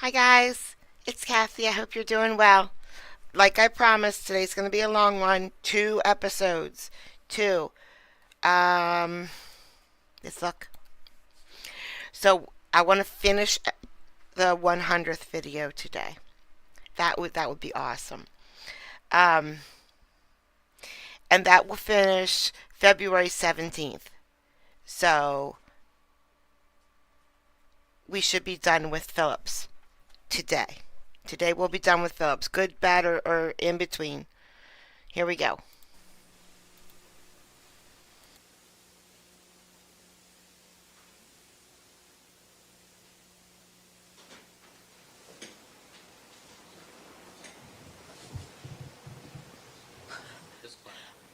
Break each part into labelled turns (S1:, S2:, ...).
S1: Hi guys, it's Kathy. I hope you're doing well. Like I promised, today's going to be a long one. 2 episodes. Two. Um, let's look. So I want to finish the 100th video today. That would be awesome. Um, and that will finish February 17th. So we should be done with Phillips today. Today we'll be done with Phillips. Good, bad, or in between. Here we go.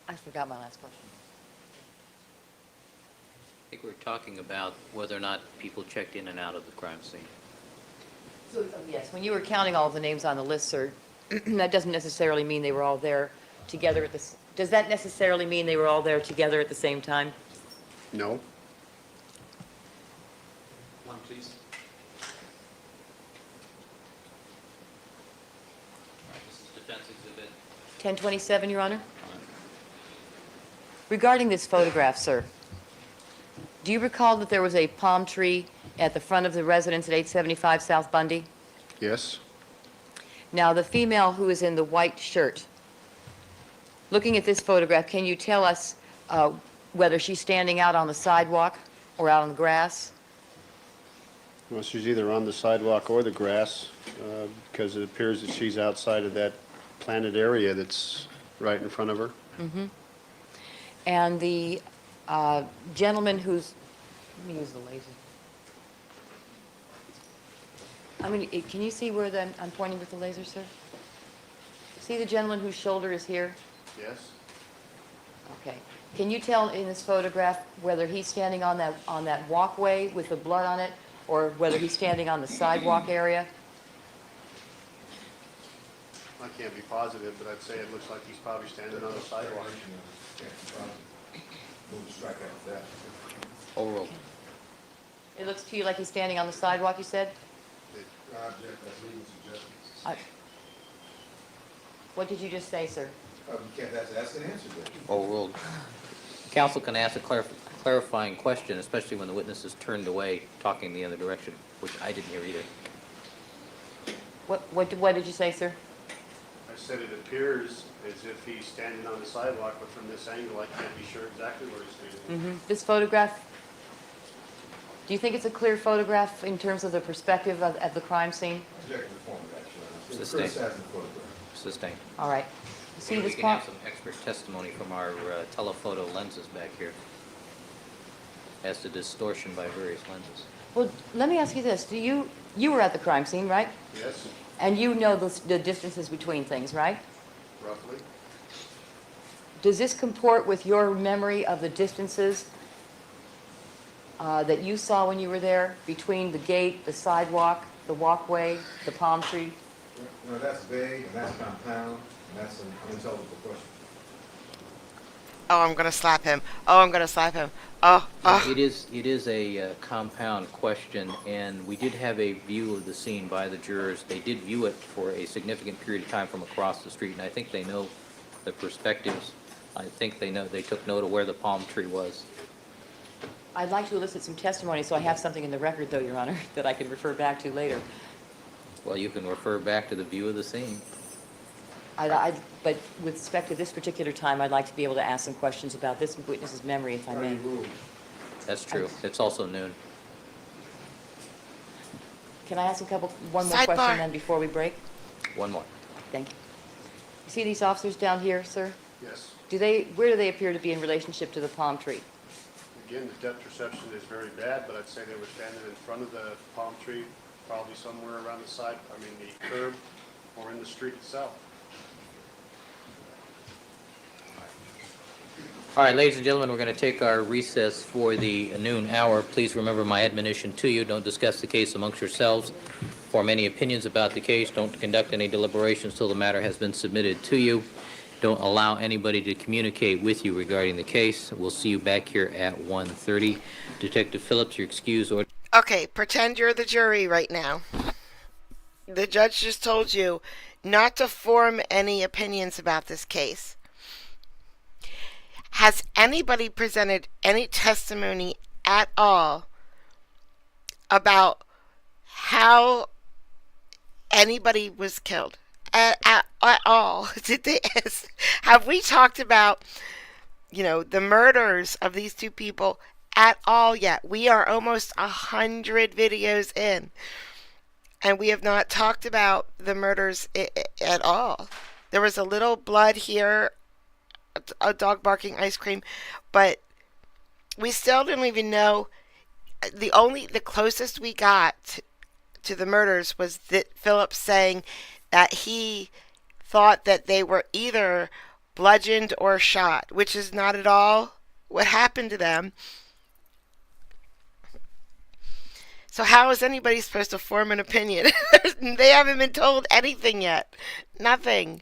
S2: I forgot my last question.
S3: I think we're talking about whether or not people checked in and out of the crime scene.
S2: So, yes, when you were counting all of the names on the list, sir, that doesn't necessarily mean they were all there together at this. Does that necessarily mean they were all there together at the same time?
S4: No.
S3: One, please. This is Defense Exhibit.
S2: 1027, Your Honor. Regarding this photograph, sir, do you recall that there was a palm tree at the front of the residence at 875 South Bundy?
S4: Yes.
S2: Now, the female who is in the white shirt, looking at this photograph, can you tell us whether she's standing out on the sidewalk or out on the grass?
S4: Well, she's either on the sidewalk or the grass, because it appears that she's outside of that planted area that's right in front of her.
S2: Mm-hmm. And the gentleman who's, let me use the laser. I mean, can you see where I'm pointing with the laser, sir? See the gentleman whose shoulder is here?
S4: Yes.
S2: Okay. Can you tell in this photograph whether he's standing on that walkway with the blood on it, or whether he's standing on the sidewalk area?
S4: I can't be positive, but I'd say it looks like he's probably standing on the sidewalk.
S3: Overruled.
S2: It looks to you like he's standing on the sidewalk, you said? I- What did you just say, sir?
S5: You can't ask an answer then.
S3: Overruled. Counsel can ask a clarifying question, especially when the witness is turned away, talking the other direction, which I didn't hear either.
S2: What did you say, sir?
S4: I said it appears as if he's standing on the sidewalk, but from this angle, I can't be sure exactly where he's standing.
S2: This photograph, do you think it's a clear photograph in terms of the perspective of the crime scene?
S5: Object to the form of that, Your Honor.
S3: Sustained.
S5: Criticizing the photograph.
S3: Sustained.
S2: All right. See
S3: We
S2: this
S3: can
S2: palm?
S3: have some expert testimony from our telephoto lenses back here as to distortion by various lenses.
S2: Well, let me ask you this. You were at the crime scene, right?
S4: Yes,
S2: And you know the distances between things, right?
S4: roughly.
S2: Does this comport with your memory of the distances that you saw when you were there between the gate, the sidewalk, the walkway, the palm tree?
S5: You know, that's vague, and that's compound, and that's an unintelligible question.
S1: Oh, I'm going to slap him. Oh, I'm going to slap him. Oh.
S3: It is a compound question, and we did have a view of the scene by the jurors. They did view it for a significant period of time from across the street, and I think they know the perspectives. I think they took note of where the palm tree was.
S2: I'd like to elicit some testimony, so I have something in the record, though, Your Honor, that I can refer back to later.
S3: Well, you can refer back to the view of the scene.
S2: But with respect to this particular time, I'd like to be able to ask some questions about this witness's memory, if I may.
S3: That's true. It's also noon.
S2: Can I ask one more
S1: Sidebar.
S2: question then before we break?
S3: One more.
S2: Thank you. You see these officers down here, sir?
S4: Yes.
S2: Where do they appear to be in relationship to the palm tree?
S4: Again, the depth perception is very bad, but I'd say they were standing in front of the palm tree, probably somewhere around the curb, or in the street itself.
S3: All right, ladies and gentlemen, we're going to take our recess for the noon hour. Please remember my admonition to you. Don't discuss the case amongst yourselves. Form any opinions about the case. Don't conduct any deliberations till the matter has been submitted to you. Don't allow anybody to communicate with you regarding the case. We'll see you back here at 1:30. Detective Phillips, you're excused.
S1: Okay, pretend you're the jury right now. The judge just told you not to form any opinions about this case. Has anybody presented any testimony at all about how anybody was killed? At all? Did they? Have we talked about, the murders of these two people at all yet? We are almost 100 videos in, and we have not talked about the murders at all. There was a little blood here, a dog barking, ice cream, but we still don't even know. The closest we got to the murders was that Phillips saying that he thought that they were either bludgeoned or shot, which is not at all what happened to them. So how is anybody supposed to form an opinion? They haven't been told anything yet. Nothing.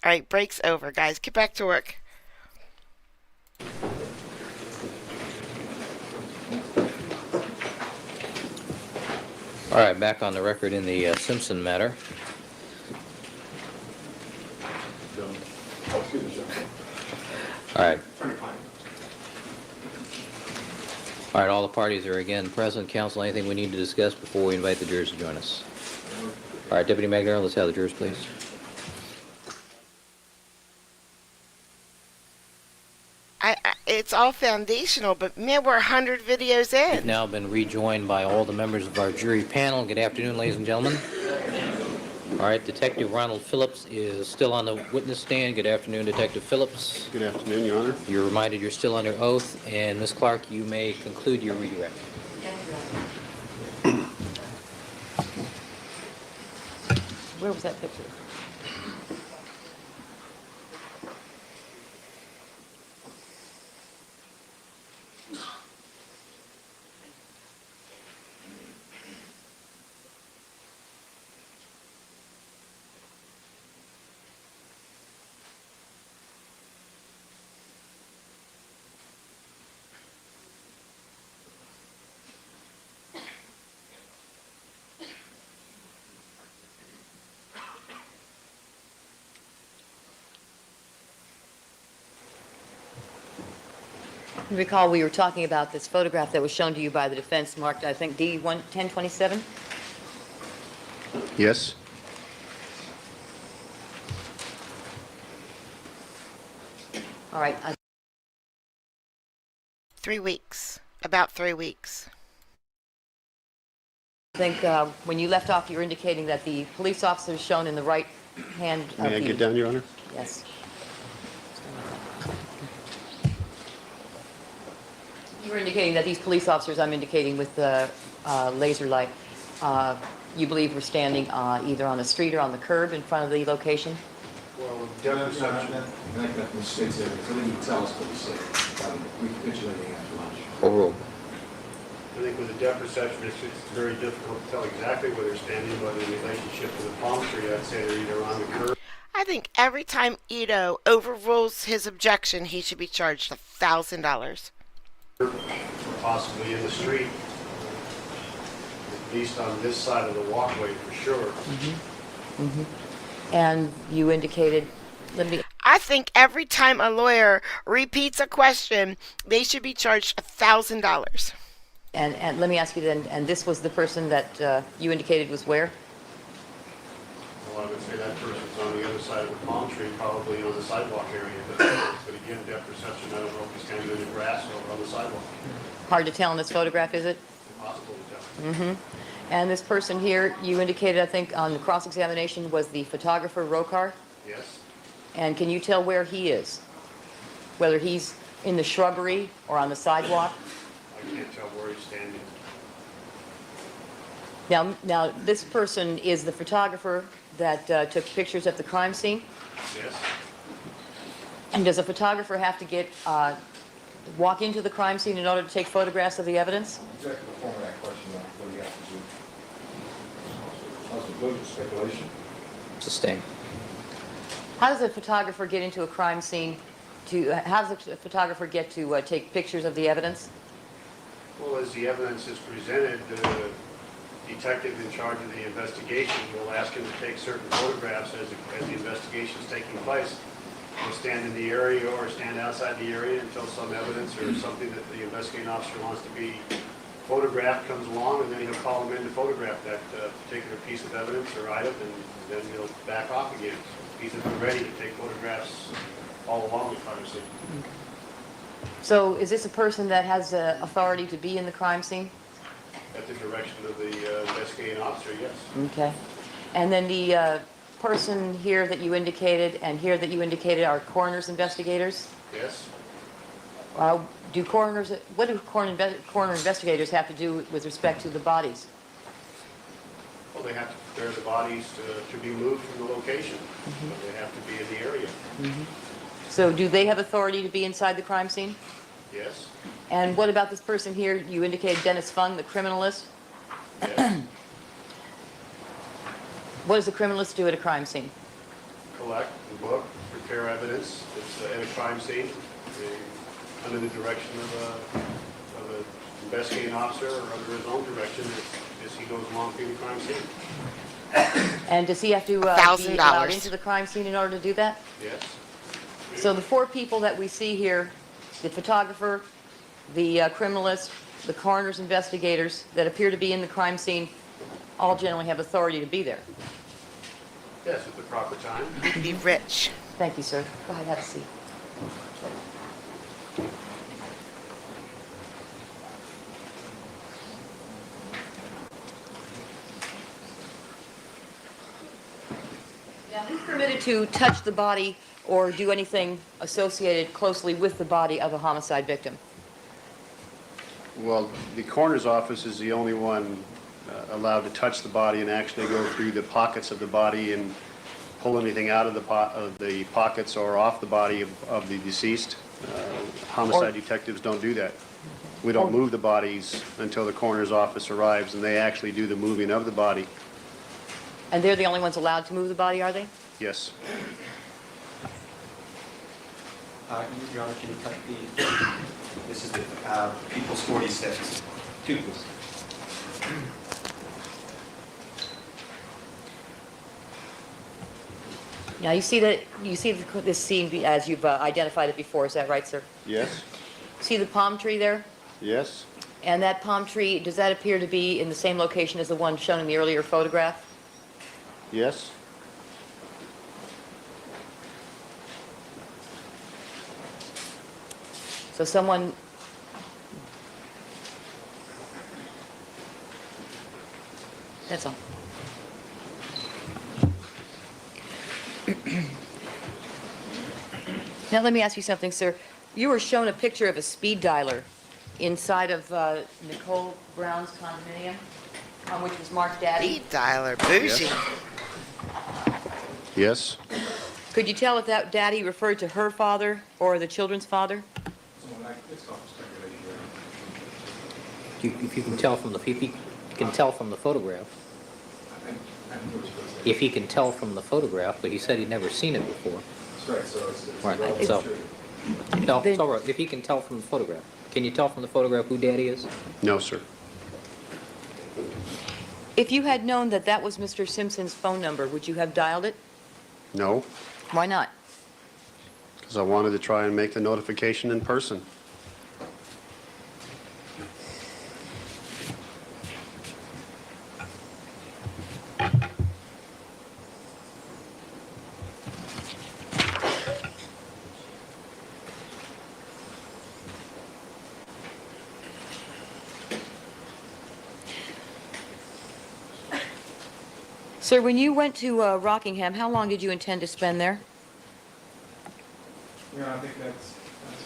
S1: All right, break's over, guys. Get back to work.
S3: All right, back on the record in the Simpson matter. All right. All right, all the parties are again present. Counsel, anything we need to discuss before we invite the jurors to join us? All right, Deputy McNair, let's have the jurors, please.
S1: It's all foundational, but man, we're 100 videos
S3: We've
S1: in.
S3: now been rejoined by all the members of our jury panel. Good afternoon, ladies and gentlemen. All right, Detective Ronald Phillips is still on the witness stand. Good afternoon, Detective Phillips.
S4: Good afternoon, Your Honor.
S3: You're reminded you're still under oath, and Ms. Clark, you may conclude your redirect.
S2: Where was that picture? You recall we were talking about this photograph that was shown to you by the defense marked, I think, D1027?
S4: Yes?
S2: All right.
S1: 3 weeks. About 3 weeks.
S2: I think when you left off, you were indicating that the police officer is shown in the right hand of
S4: May I get down, Your Honor?
S2: Yes. You were indicating that these police officers, I'm indicating with the laser light, you believe were standing either on the street or on the curb in front of the location?
S4: Well,
S5: That mistakes there, because then you tell us what you say, about recapitulating after lunch.
S3: Overruled.
S4: I think with the depth perception, it's very difficult to tell exactly where they're standing, but in relationship to the palm tree, I'd say they're either on the curb
S1: I think every time Ito overrules his objection, he should be charged $1,000.
S4: or possibly in the street, at least on this side of the walkway for sure.
S2: And you indicated, let me,
S1: I think every time a lawyer repeats a question, they should be charged $1,000.
S2: and let me ask you then, and this was the person that you indicated was where?
S4: Well, I would say that person's on the other side of the palm tree, probably on the sidewalk area, but again, depth perception, I don't know if he's standing in the grass or on the sidewalk.
S2: Hard to tell in this photograph, is it?
S4: Impossible to tell.
S2: And this person here, you indicated, I think, on the cross-examination was the photographer Rokar.
S4: Yes?
S2: And can you tell where he is? Whether he's in the shrubbery or on the sidewalk?
S4: I can't tell where he's standing.
S2: Now, this person is the photographer that took pictures at the crime scene?
S4: Yes?
S2: And does a photographer have to walk into the crime scene in order to take photographs of the evidence?
S5: Exactly the form of that question, what do you have to do? That was conclusion, speculation.
S3: Sustain.
S2: How does a photographer get into a crime scene how does a photographer get to take pictures of the evidence?
S4: Well, as the evidence is presented, the detective in charge of the investigation will ask him to take certain photographs as the investigation is taking place. He'll stand in the area or stand outside the area until some evidence or something that the investigating officer wants to be photographed comes along, and then he'll call him in to photograph that particular piece of evidence or item, and then he'll back off again. He's ready to take photographs all along the crime scene.
S2: So is this a person that has authority to be in the crime scene?
S4: At the direction of the investigating officer, yes.
S2: Okay. And then the person here that you indicated and here that you indicated are coroner's investigators?
S4: Yes?
S2: What do coroner investigators have to do with respect to the bodies?
S4: Well, they have to prepare the bodies to be moved from the location. So they have to be in the area.
S2: So do they have authority to be inside the crime scene?
S4: Yes?
S2: And what about this person here? You indicated Dennis Fung, the criminalist.
S4: Yes?
S2: What does the criminalist do at a crime scene?
S4: Collect the book, prepare evidence. It's at a crime scene under the direction of an investigating officer or under his own direction as he goes along through the crime scene.
S2: And does he have to be
S1: $1,000.
S2: allowed into the crime scene in order to do that?
S4: Yes?
S2: So the four people that we see here, the photographer, the criminalist, the coroner's investigators that appear to be in the crime scene, all generally have authority to be there.
S4: Yes, at the proper time.
S1: You'd be rich.
S2: Thank you, sir. Go ahead, have a seat. Now, who's permitted to touch the body or do anything associated closely with the body of a homicide victim?
S4: Well, the coroner's office is the only one allowed to touch the body and actually go through the pockets of the body and pull anything out of the pockets or off the body of the deceased. Homicide detectives don't do that. We don't move the bodies until the coroner's office arrives, and they actually do the moving of the body.
S2: And they're the only ones allowed to move the body, are they?
S4: Yes.
S6: Your Honor, can you cut this is the People's 46. Two, please.
S2: Now, you see this scene as you've identified it before, is that right, sir?
S4: Yes.
S2: See the palm tree there?
S4: Yes.
S2: And that palm tree, does that appear to be in the same location as the one shown in the earlier photograph?
S4: Yes.
S2: So someone... That's all. Now, let me ask you something, sir. You were shown a picture of a speed dialer inside of Nicole Brown's condominium, on which was marked Daddy.
S1: Speed dialer, bougie.
S4: Yes.
S2: Could you tell if that Daddy referred to her father or the children's father?
S5: It's not speculating here.
S3: If you can tell from the, if you can tell from the photograph, if he can tell from the photograph, but he said he'd never seen it before.
S5: That's right, so it's
S3: Right,
S5: relative
S3: so-
S5: to-
S3: No, it's all right. If he can tell from the photograph. Can you tell from the photograph who Daddy is?
S4: No, sir.
S2: If you had known that that was Mr. Simpson's phone number, would you have dialed it?
S4: No,
S2: Why not?
S4: because I wanted to try and make the notification in person.
S2: Sir, when you went to Rockingham, how long did you intend to spend there?
S5: Yeah, I think that's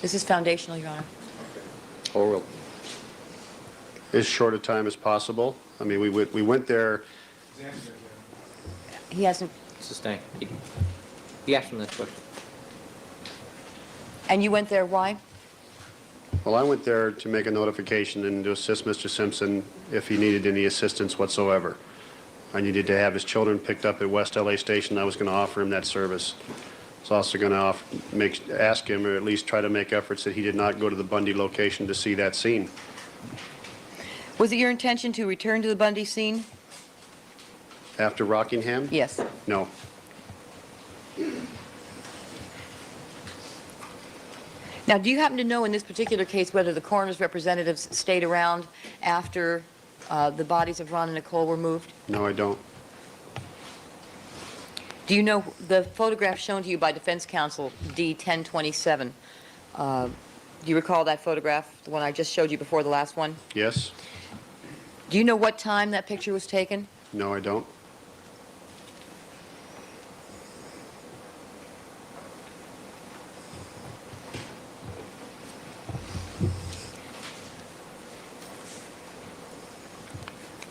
S2: This is foundational, Your Honor.
S3: Overruled.
S4: As short a time as possible. I mean, we went there.
S5: his answer,
S2: He hasn't...
S3: Sustain. He asked him that question.
S2: And you went there, why?
S4: Well, I went there to make a notification and to assist Mr. Simpson if he needed any assistance whatsoever. I needed to have his children picked up at West LA Station. I was going to offer him that service. I was also going to ask him, or at least try to make efforts that he did not go to the Bundy location to see that scene.
S2: Was it your intention to return to the Bundy scene?
S4: After Rockingham?
S2: Yes.
S4: No.
S2: Now, do you happen to know in this particular case whether the coroner's representatives stayed around after the bodies of Ron and Nicole were moved?
S4: No, I don't.
S2: Do you know the photograph shown to you by defense counsel D1027? Do you recall that photograph, the one I just showed you before the last one?
S4: Yes?
S2: Do you know what time that picture was taken?
S4: No, I don't.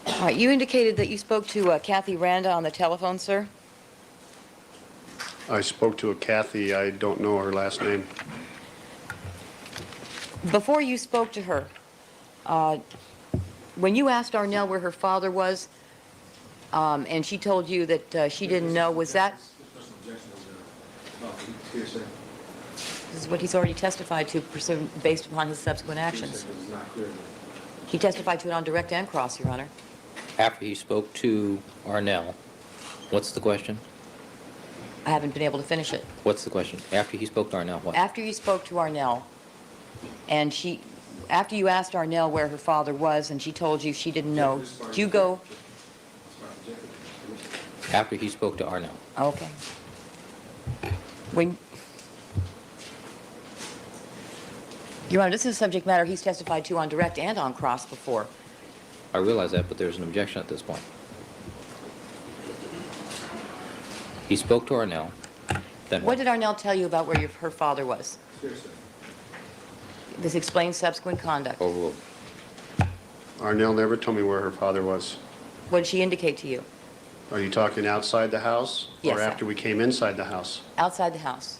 S2: All right, you indicated that you spoke to Kathy Randa on the telephone, sir?
S4: I spoke to a Kathy. I don't know her last name.
S2: Before you spoke to her, when you asked Arnell where her father was, and she told you that she didn't know, was that...
S5: This person's objection is about hearsay.
S2: This is what he's already testified to based upon his subsequent actions.
S5: Hearsay is not clear to me.
S2: He testified to it on direct and cross, Your Honor.
S3: After he spoke to Arnell, what's the question?
S2: I haven't been able to finish it.
S3: What's the question? After he spoke to Arnell, what?
S2: After you spoke to Arnell, and after you asked Arnell where her father was, and she told you she didn't know, did you go...
S5: It's not objective.
S3: After he spoke to Arnell.
S2: Okay. When... Your Honor, this is a subject matter he's testified to on direct and on cross before.
S3: I realize that, but there's an objection at this point. He spoke to Arnell, then
S2: What did Arnell tell you about where her father was?
S5: Hearsay.
S2: This explains subsequent conduct.
S3: Overruled.
S4: Arnell never told me where her father was.
S2: What did she indicate to you?
S4: Are you talking outside the house?
S2: Yes,
S4: Or
S2: sir.
S4: after we came inside the house?
S2: Outside the house.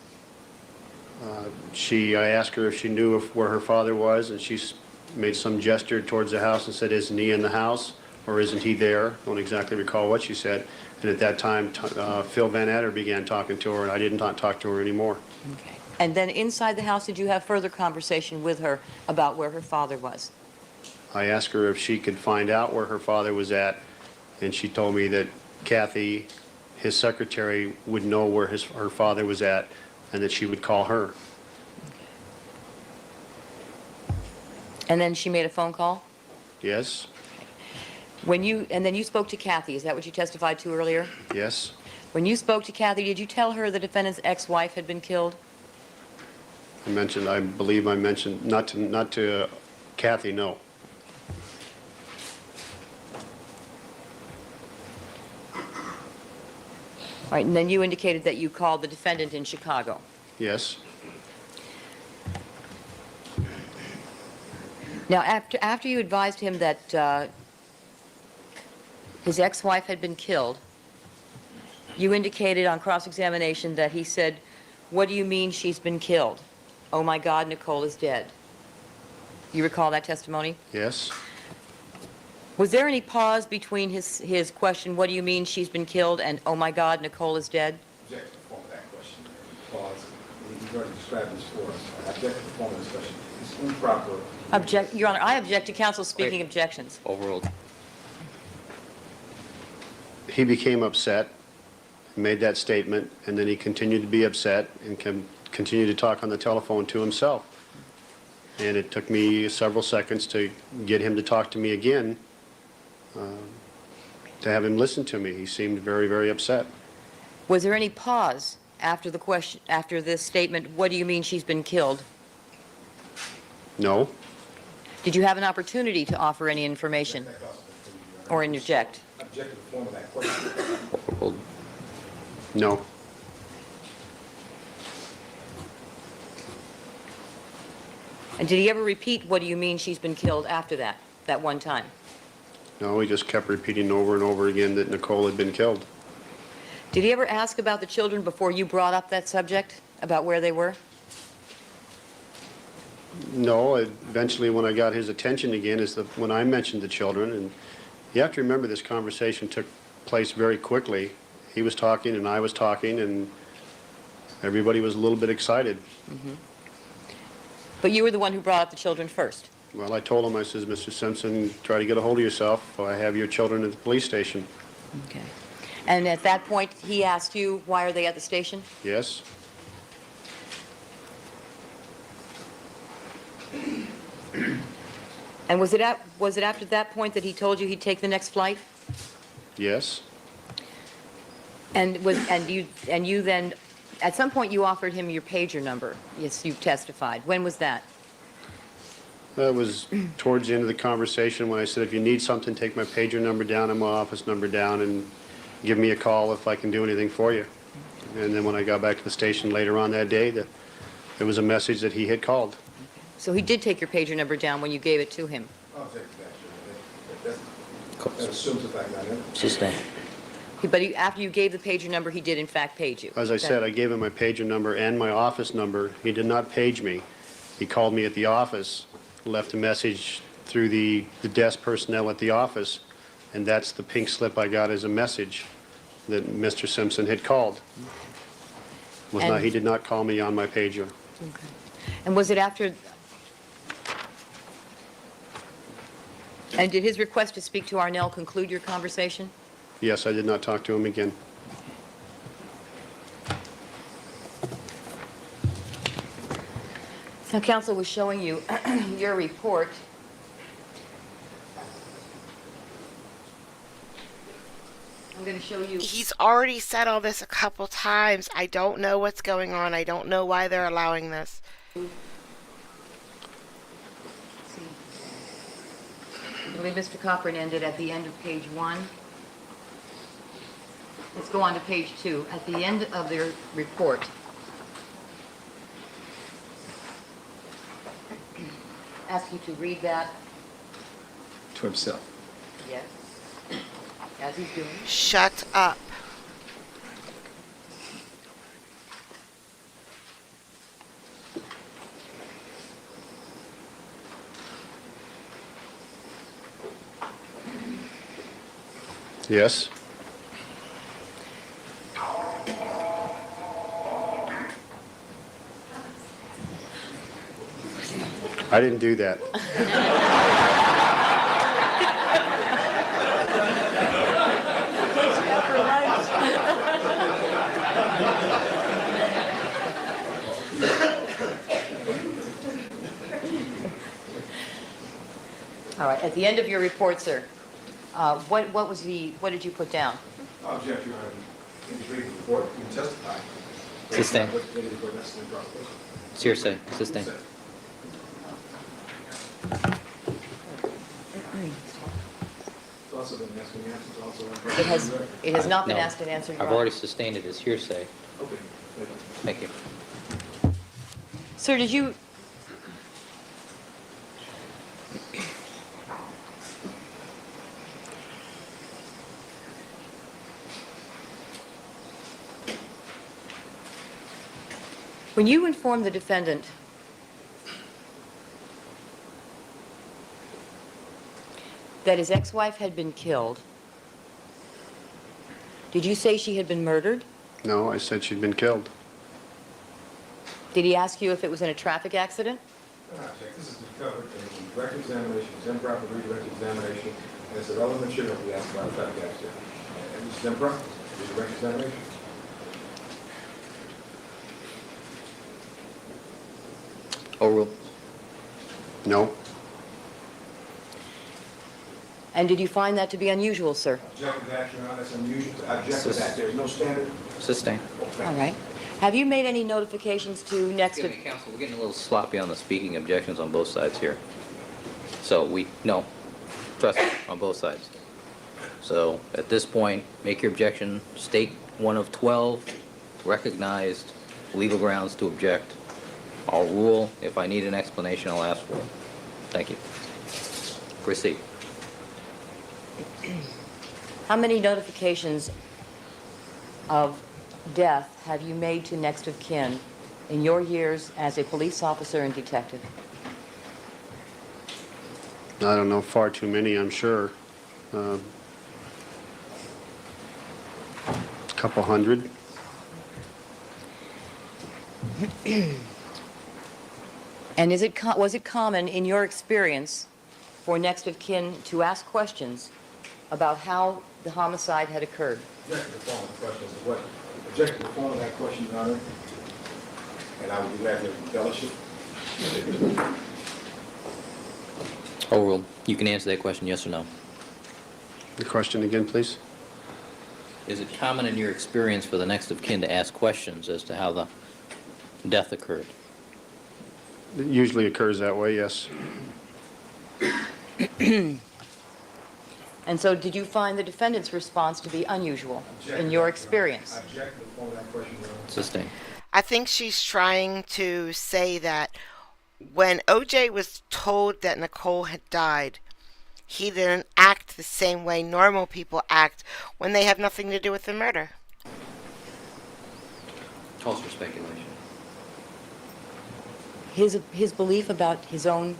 S4: I asked her if she knew where her father was, and she made some gesture towards the house and said, isn't he in the house, or isn't he there? I don't exactly recall what she said. And at that time, Phil Van Adder began talking to her, and I did not talk to her anymore.
S2: Okay. And then inside the house, did you have further conversation with her about where her father was?
S4: I asked her if she could find out where her father was at, and she told me that Kathy, his secretary, would know where her father was at, and that she would call her.
S2: And then she made a phone call?
S4: Yes?
S2: And then you spoke to Kathy, is that what you testified to earlier?
S4: Yes?
S2: When you spoke to Kathy, did you tell her the defendant's ex-wife had been killed?
S4: I believe I mentioned, not to Kathy, no.
S2: All right, and then you indicated that you called the defendant in Chicago.
S4: Yes?
S2: Now, after you advised him that his ex-wife had been killed, you indicated on cross-examination that he said, "What do you mean she's been killed? Oh my God, Nicole is dead." You recall that testimony?
S4: Yes?
S2: Was there any pause between his question, "What do you mean she's been killed?" and "Oh my God, Nicole is dead"?
S5: Object to the form of that question. Because you've already described this for us. I object to the form of this question. It's improper.
S2: Your Honor, I object to counsel speaking
S3: Wait.
S2: objections.
S3: Overruled.
S4: He became upset, made that statement, and then he continued to be upset and continued to talk on the telephone to himself. And it took me several seconds to get him to talk to me again, to have him listen to me. He seemed very, very upset.
S2: Was there any pause after the question, after this statement, "What do you mean she's been killed"?
S4: No?
S2: Did you have an opportunity to offer any information or interject?
S5: Object to the form of that question.
S3: Overruled.
S4: No.
S2: And did he ever repeat, "What do you mean she's been killed" after that one time?
S4: No, he just kept repeating over and over again that Nicole had been killed.
S2: Did he ever ask about the children before you brought up that subject, about where they were?
S4: No, eventually when I got his attention again is when I mentioned the children. And you have to remember this conversation took place very quickly. He was talking and I was talking, and everybody was a little bit excited.
S2: But you were the one who brought up the children first.
S4: Well, I told him, I says, Mr. Simpson, try to get a hold of yourself. I have your children at the police station.
S2: Okay. And at that point, he asked you, why are they at the station?
S4: Yes?
S2: And was it after that point that he told you he'd take the next flight?
S4: Yes?
S2: And you then, at some point you offered him your pager number. Yes, you testified. When was that?
S4: That was towards the end of the conversation when I said, if you need something, take my pager number down and my office number down and give me a call if I can do anything for you. And then when I got back to the station later on that day, there was a message that he had called.
S2: So he did take your pager number down when you gave it to him.
S5: I'll take that. That assumes the fact that I know.
S3: Sustain.
S2: But after you gave the pager number, he did in fact page you.
S4: As I said, I gave him my pager number and my office number. He did not page me. He called me at the office, left a message through the desk personnel at the office, and that's the pink slip I got as a message that Mr. Simpson had called. He did not call me on my pager.
S2: Okay. And was it after... And did his request to speak to Arnell conclude your conversation?
S4: Yes, I did not talk to him again.
S2: Now, counsel was showing you your report. I'm going to show you...
S1: He's already said all this a couple times. I don't know what's going on. I don't know why they're allowing this.
S2: I believe Mr. Cochran ended at the end of page 1. Let's go on to page 2. At the end of their report, ask you to read that.
S6: To himself.
S2: Yes. As he's doing.
S1: Shut up.
S4: Yes? I didn't do that.
S2: All right. At the end of your report, sir, what did you put down?
S5: I'll object, Your Honor. You can read the report, you can testify.
S3: Sustain.
S5: But that's the improper.
S3: It's hearsay. Sustain.
S5: It's also been asked and answered, it's also
S2: It has not been
S3: No.
S2: asked and answered. Your
S3: I've
S2: Honor.
S3: already sustained it as hearsay.
S5: Okay.
S3: Thank you.
S2: Sir, did you... When you informed the defendant that his ex-wife had been killed, did you say she had been murdered?
S4: No, I said she'd been killed.
S2: Did he ask you if it was in a traffic accident?
S5: Object, this is covered in direct examination, it's improper redirect examination, and it's a relevant material to be asked about a fact accident. And this is improper, redirect examination.
S3: Overruled.
S4: No?
S2: And did you find that to be unusual, sir?
S5: Object to that, Your Honor, that's unusual. Object to that, there's no standard.
S3: Sustain.
S2: All right. Have you made any notifications to next of...
S3: Excuse me, counsel, we're getting a little sloppy on the speaking objections on both sides here. So no, trust me, on both sides. So at this point, make your objection, state one of 12 recognized legal grounds to object. I'll rule. If I need an explanation, I'll ask for it. Thank you. Proceed.
S2: How many notifications of death have you made to next of kin in your years as a police officer and detective?
S4: I don't know, far too many, I'm sure. Couple hundred.
S2: And was it common in your experience for next of kin to ask questions about how the homicide had occurred?
S5: Object to the following questions. What? Object to the following that question, Your Honor. And I would be glad to embellish it.
S3: Overruled. You can answer that question, yes or no.
S4: The question again, please?
S3: Is it common in your experience for the next of kin to ask questions as to how the death occurred?
S4: It usually occurs that way, yes.
S2: And so did you find the defendant's response to be unusual in your experience?
S5: I object to the following that question, Your Honor.
S3: Sustain.
S1: I think she's trying to say that when OJ was told that Nicole had died, he didn't act the same way normal people act when they have nothing to do with the murder.
S3: Calls for speculation.
S2: His belief about his own...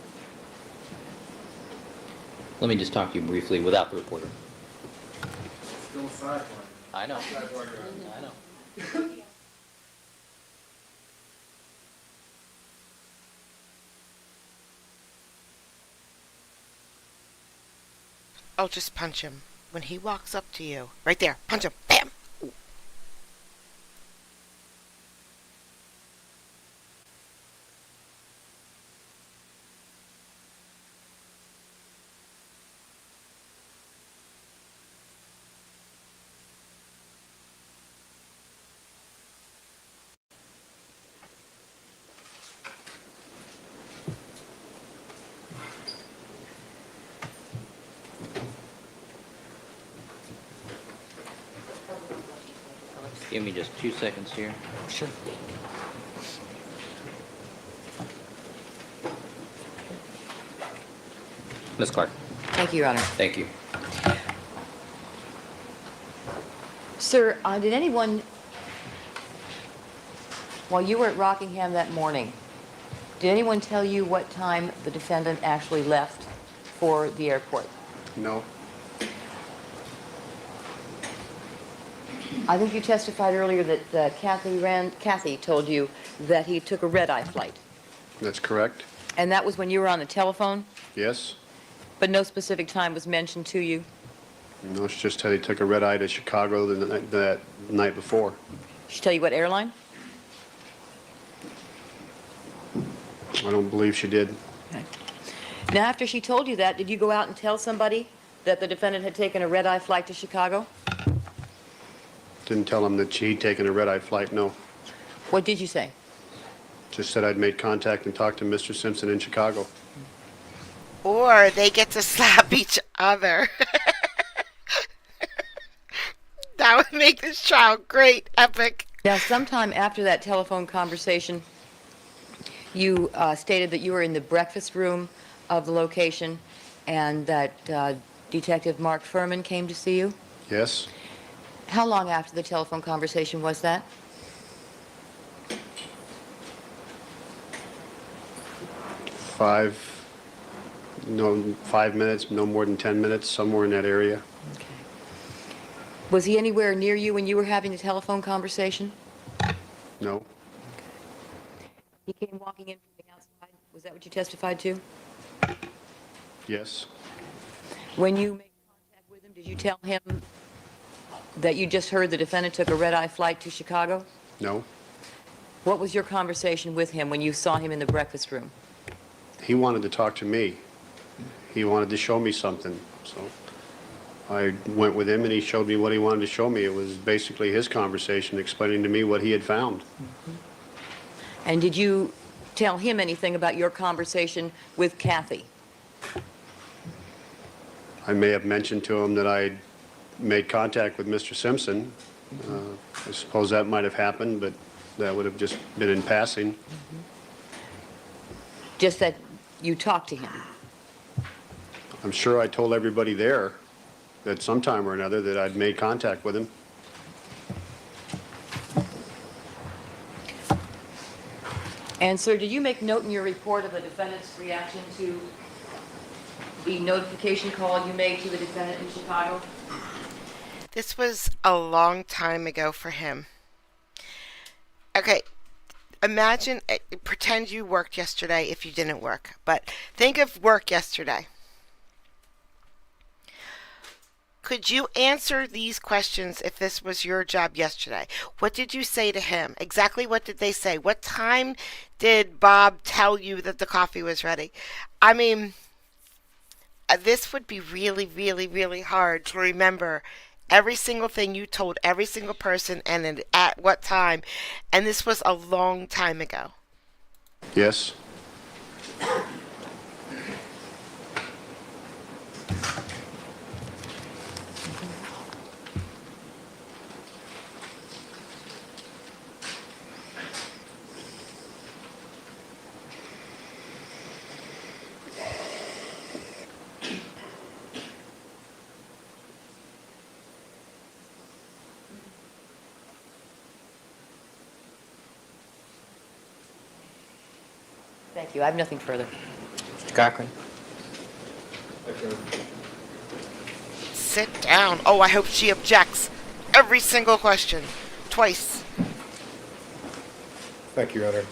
S3: Let me just talk to you briefly without the reporter.
S5: Still a sidebar.
S3: I know.
S5: Sidebar, Your Honor.
S3: I know.
S1: Oh, just punch him. When he walks up to you, right there, punch him. Bam!
S3: Give me just 2 seconds here.
S2: Sure.
S3: Ms. Clark.
S2: Thank you, Your Honor.
S3: Thank you.
S2: Sir, did anyone, while you were at Rockingham that morning, did anyone tell you what time the defendant actually left for the airport?
S4: No.
S2: I think you testified earlier that Kathy told you that he took a red-eye flight.
S4: That's correct.
S2: And that was when you were on the telephone,
S4: Yes.
S2: but no specific time was mentioned to you?
S4: No, she just said he took a red eye to Chicago that night before.
S2: Did she tell you what airline?
S4: I don't believe she did.
S2: Okay. Now, after she told you that, did you go out and tell somebody that the defendant had taken a red-eye flight to Chicago?
S4: Didn't tell him that she'd taken a red-eye flight, no.
S2: What did you say?
S4: Just said I'd made contact and talked to Mr. Simpson in Chicago.
S1: Or they get to slap each other. That would make this trial great, epic.
S2: Now, sometime after that telephone conversation, you stated that you were in the breakfast room of the location and that Detective Mark Furman came to see you.
S4: Yes?
S2: How long after the telephone conversation was that?
S4: Five minutes, no more than 10 minutes, somewhere in that area.
S2: Okay. Was he anywhere near you when you were having the telephone conversation?
S4: No.
S2: He came walking in from the outside. Was that what you testified to?
S4: Yes.
S2: When you made contact with him, did you tell him that you just heard the defendant took a red-eye flight to Chicago?
S4: No.
S2: What was your conversation with him when you saw him in the breakfast room?
S4: He wanted to talk to me. He wanted to show me something. So I went with him and he showed me what he wanted to show me. It was basically his conversation explaining to me what he had found.
S2: And did you tell him anything about your conversation with Kathy?
S4: I may have mentioned to him that I made contact with Mr. Simpson. I suppose that might have happened, but that would have just been in passing.
S2: Just that you talked to him?
S4: I'm sure I told everybody there that sometime or another that I'd made contact with him.
S2: And, sir, did you make note in your report of the defendant's reaction to the notification call you made to the defendant in Chicago?
S1: This was a long time ago for him. Okay, Imagine, pretend you worked yesterday if you didn't work, but think of work yesterday. Could you answer these questions if this was your job yesterday? What did you say to him? Exactly what did they say? What time did Bob tell you that the coffee was ready? I mean, this would be really, really, really hard to remember every single thing you told every single person and at what time. And this was a long time ago.
S4: Yes.
S2: Thank you. I have nothing further.
S3: Mr. Cochran?
S1: Sit down. Oh, I hope she objects. Every single question. Twice.
S5: Thank you, Your Honor.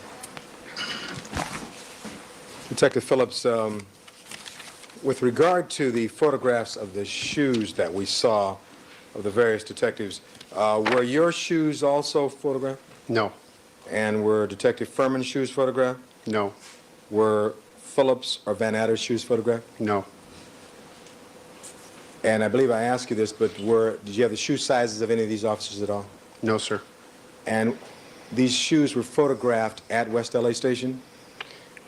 S5: Detective Phillips, with regard to the photographs of the shoes that we saw of the various detectives, were your shoes also photographed?
S4: No.
S5: And were Detective Furman's shoes photographed?
S4: No.
S5: Were Phillips or Van Adder's shoes photographed?
S4: No.
S5: And I believe I asked you this, but did you have the shoe sizes of any of these officers at all?
S4: No, sir.
S5: And these shoes were photographed at West LA Station?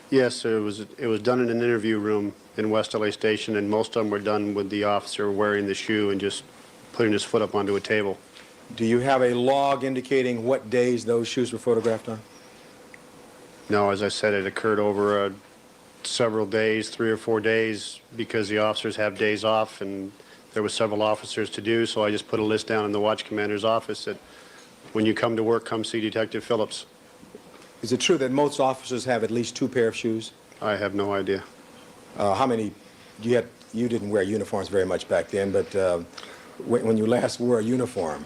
S4: Yes, it was done in an interview room in West LA Station, and most of them were done with the officer wearing the shoe and just putting his foot up onto a table.
S5: Do you have a log indicating what days those shoes were photographed on?
S4: No, as I said, it occurred over several days, 3 or 4 days, because the officers have days off, and there were several officers to do, so I just put a list down in the watch commander's office that when you come to work, come see Detective Phillips.
S5: Is it true that most officers have at least 2 pair of shoes?
S4: I have no idea.
S5: How many? You didn't wear uniforms very much back then, but when you last wore a uniform,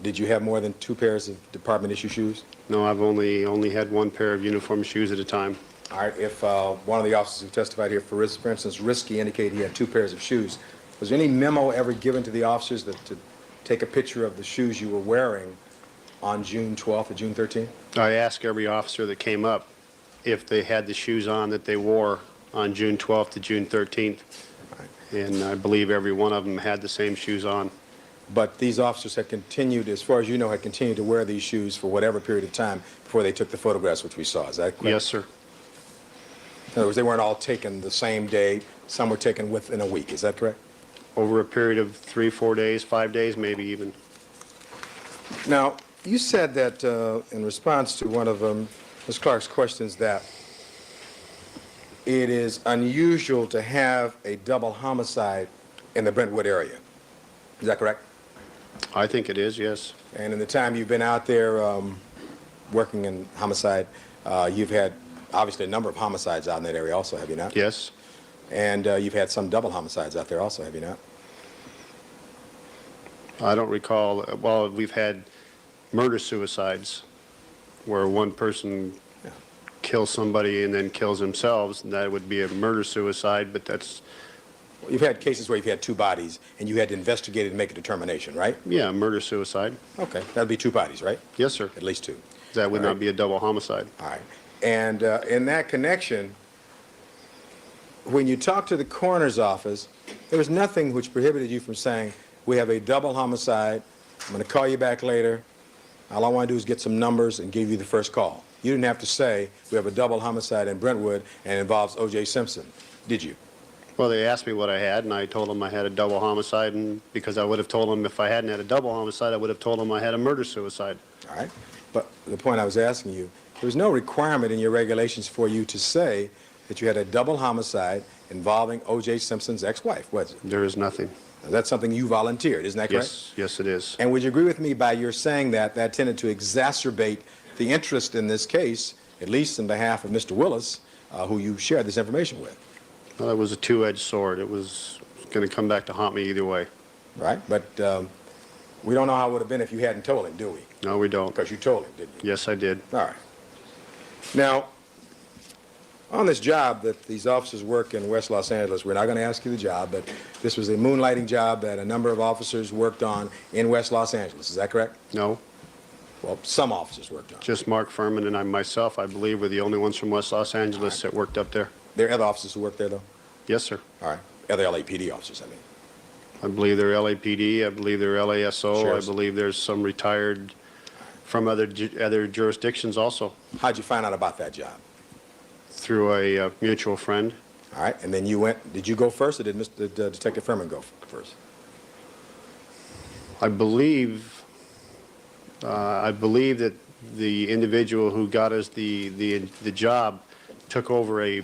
S5: did you have more than 2 pairs of department issue shoes?
S4: No, I've only had 1 pair of uniform shoes at a time.
S5: All right. If one of the officers who testified here, for instance, Risky, indicated he had 2 pairs of shoes, was there any memo ever given to the officers to take a picture of the shoes you were wearing on June 12th or June 13th?
S4: I asked every officer that came up if they had the shoes on that they wore on June 12th to June 13th, and I believe every one of them had the same shoes on.
S5: But these officers had continued, as far as you know, had continued to wear these shoes for whatever period of time before they took the photographs, which we saw. Is that correct?
S4: Yes, sir.
S5: In other words, they weren't all taken the same day. Some were taken within a week. Is that correct?
S4: Over a period of 3, 4 days, 5 days, maybe even.
S5: Now, you said that in response to one of Ms. Clark's questions that it is unusual to have a double homicide in the Brentwood area. Is that correct?
S4: I think it is, yes.
S5: And in the time you've been out there working in homicide, you've had obviously a number of homicides out in that area also, have you not?
S4: Yes.
S5: And you've had some double homicides out there also, have you not?
S4: I don't recall. Well, we've had murder-suicides where one person kills somebody and then kills themselves, and that would be a murder-suicide, but that's...
S5: You've had cases where you've had 2 bodies, and you had to investigate it and make a determination, right?
S4: Yeah, murder-suicide.
S5: Okay, that'd be 2 bodies, right?
S4: Yes, sir.
S5: At least 2.
S4: That would
S5: All
S4: not
S5: right.
S4: be a double homicide.
S5: All right. And in that connection, when you talked to the coroner's office, there was nothing which prohibited you from saying, we have a double homicide, I'm going to call you back later, all I want to do is get some numbers and give you the first call. You didn't have to say, we have a double homicide in Brentwood and it involves O.J. Simpson, did you?
S4: Well, they asked me what I had, and I told them I had a double homicide, and because I would have told them if I hadn't had a double homicide, I would have told them I had a murder-suicide.
S5: All right. But the point I was asking you, there was no requirement in your regulations for you to say that you had a double homicide involving O.J. Simpson's ex-wife, was it?
S4: There is nothing.
S5: Now, that's something you volunteered, isn't that correct?
S4: Yes, yes, it is.
S5: And would you agree with me by your saying that that tended to exacerbate the interest in this case, at least in behalf of Mr. Willis, who you shared this information with?
S4: Well, it was a two-edged sword. It was going to come back to haunt me either way.
S5: Right? But we don't know how it would have been if you hadn't told him, do we?
S4: No, we don't.
S5: Because you told him, didn't you?
S4: Yes, I did.
S5: All right. Now, on this job that these officers work in West Los Angeles, we're not going to ask you the job, but this was a moonlighting job that a number of officers worked on in West Los Angeles. Is that correct?
S4: No,
S5: Well, some officers worked on it.
S4: just Mark Furman and myself, I believe, were the only ones from West Los Angeles that worked up there.
S5: There are other officers who worked there, though?
S4: Yes, sir.
S5: All right. Other LAPD officers, I mean.
S4: I believe they're LAPD, I believe they're LASO, I
S5: Sheriffs.
S4: believe there's some retired from other jurisdictions also,
S5: How'd you find out about that job?
S4: through a mutual friend.
S5: All right. And then you went, did you go first, or did Detective Furman go first?
S4: I believe that the individual who got us the job took over a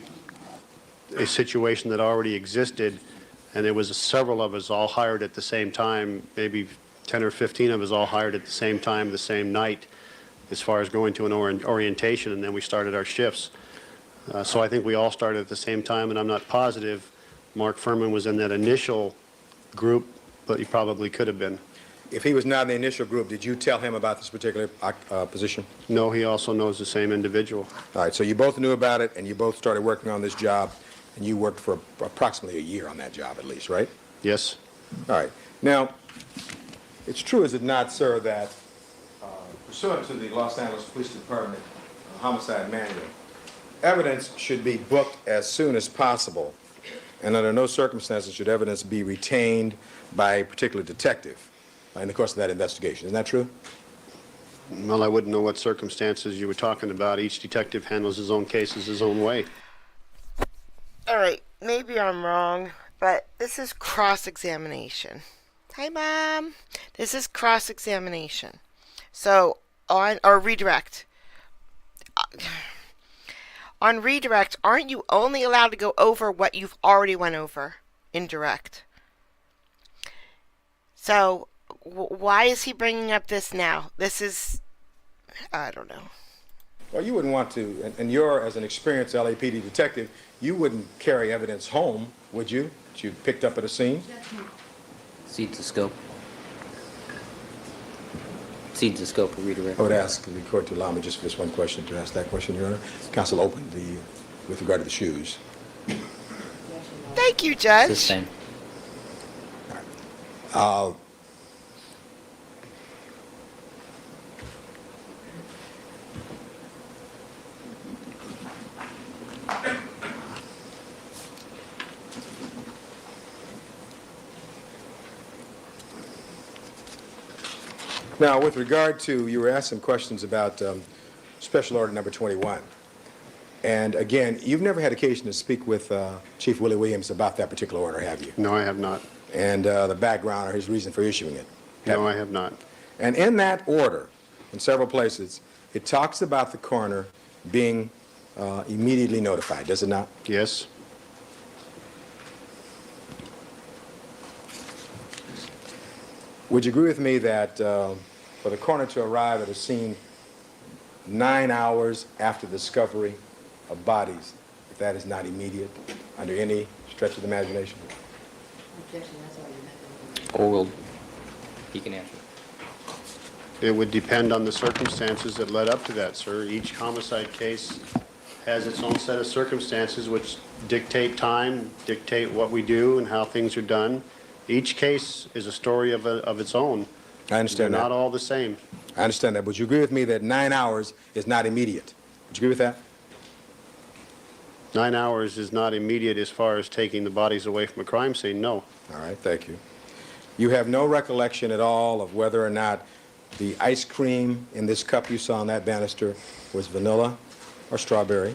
S4: situation that already existed, and there was several of us all hired at the same time, maybe 10 or 15 of us all hired at the same time, the same night, as far as going to an orientation, and then we started our shifts. So I think we all started at the same time, and I'm not positive Mark Furman was in that initial group, but he probably could have been.
S5: If he was not in the initial group, did you tell him about this particular position?
S4: No, he also knows the same individual.
S5: All right, so you both knew about it, and you both started working on this job, and you worked for approximately a year on that job at least, right?
S4: Yes?
S5: All right. Now, it's true, is it not, sir, that pursuant to the Los Angeles Police Department homicide manual, evidence should be booked as soon as possible, and under no circumstances should evidence be retained by a particular detective in the course of that investigation. Isn't that true?
S4: Well, I wouldn't know what circumstances you were talking about. Each detective handles his own cases his own way.
S1: All right, maybe I'm wrong, but this is cross-examination. Hi, Mom. This is cross-examination. So, or redirect. On redirect, aren't you only allowed to go over what you've already went over in direct? So, why is he bringing up this now? This is, I don't know.
S5: Well, you wouldn't want to, and you're, as an experienced LAPD detective, you wouldn't carry evidence home, would you, that you picked up at a scene?
S3: Cedes the scope. Cedes the scope of redirect.
S5: I would ask the court to allow me just for this one question to ask that question, Your Honor. Counsel opened with regard to the shoes.
S1: Thank you, Judge.
S3: It's the same.
S5: Now, with regard to, you were asked some questions about Special Order Number 21. And again, you've never had occasion to speak with Chief Willie Williams about that particular order, have you?
S4: No, I have not.
S5: And the background or his reason for issuing it?
S4: No, I have not.
S5: And in that order, in several places, it talks about the coroner being immediately notified, does it not?
S4: Yes?
S5: Would you agree with me that for the coroner to arrive at a scene 9 hours after the discovery of bodies, if that is not immediate under any stretch of the imagination?
S3: Overruled. He can answer.
S4: It would depend on the circumstances that led up to that, sir. Each homicide case has its own set of circumstances which dictate time, dictate what we do and how things are done. Each case is a story of its own.
S5: I understand
S4: They're
S5: that.
S4: not all the same.
S5: I understand that. But you agree with me that 9 hours is not immediate? Would you agree with that?
S4: 9 hours is not immediate as far as taking the bodies away from a crime scene, no.
S5: All right, thank you. You have no recollection at all of whether or not the ice cream in this cup you saw on that banister was vanilla or strawberry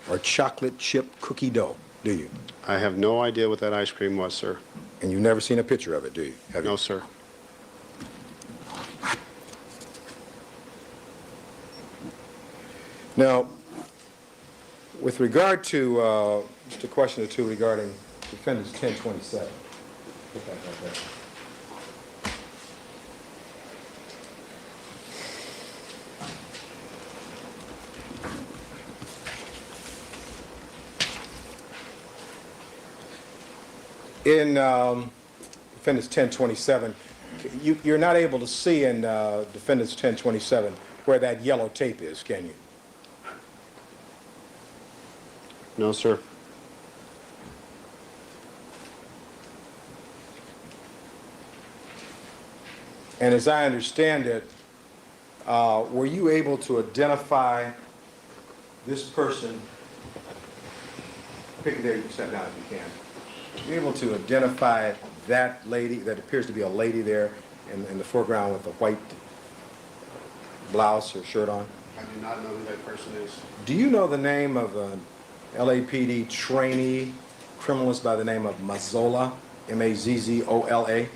S5: or chocolate chip cookie dough, do you?
S4: I have no idea what that ice cream was, sir.
S5: And you've never seen a picture of it, do you? Have you?
S4: No, sir.
S5: Now, with regard to just a question or two regarding Defendants 1027. Put that right there. In Defendants 1027, you're not able to see in Defendants 1027 where that yellow tape is, can you?
S4: No, sir.
S5: And as I understand it, were you able to identify this person? Pick it there, you can sit down if you can. Were you able to identify that lady, that appears to be a lady there in the foreground with a white blouse or shirt on?
S4: I do not know who that person is.
S5: Do you know the name of an LAPD trainee criminalist by the name of Mazzola, M-A-Z-Z-O-L-A?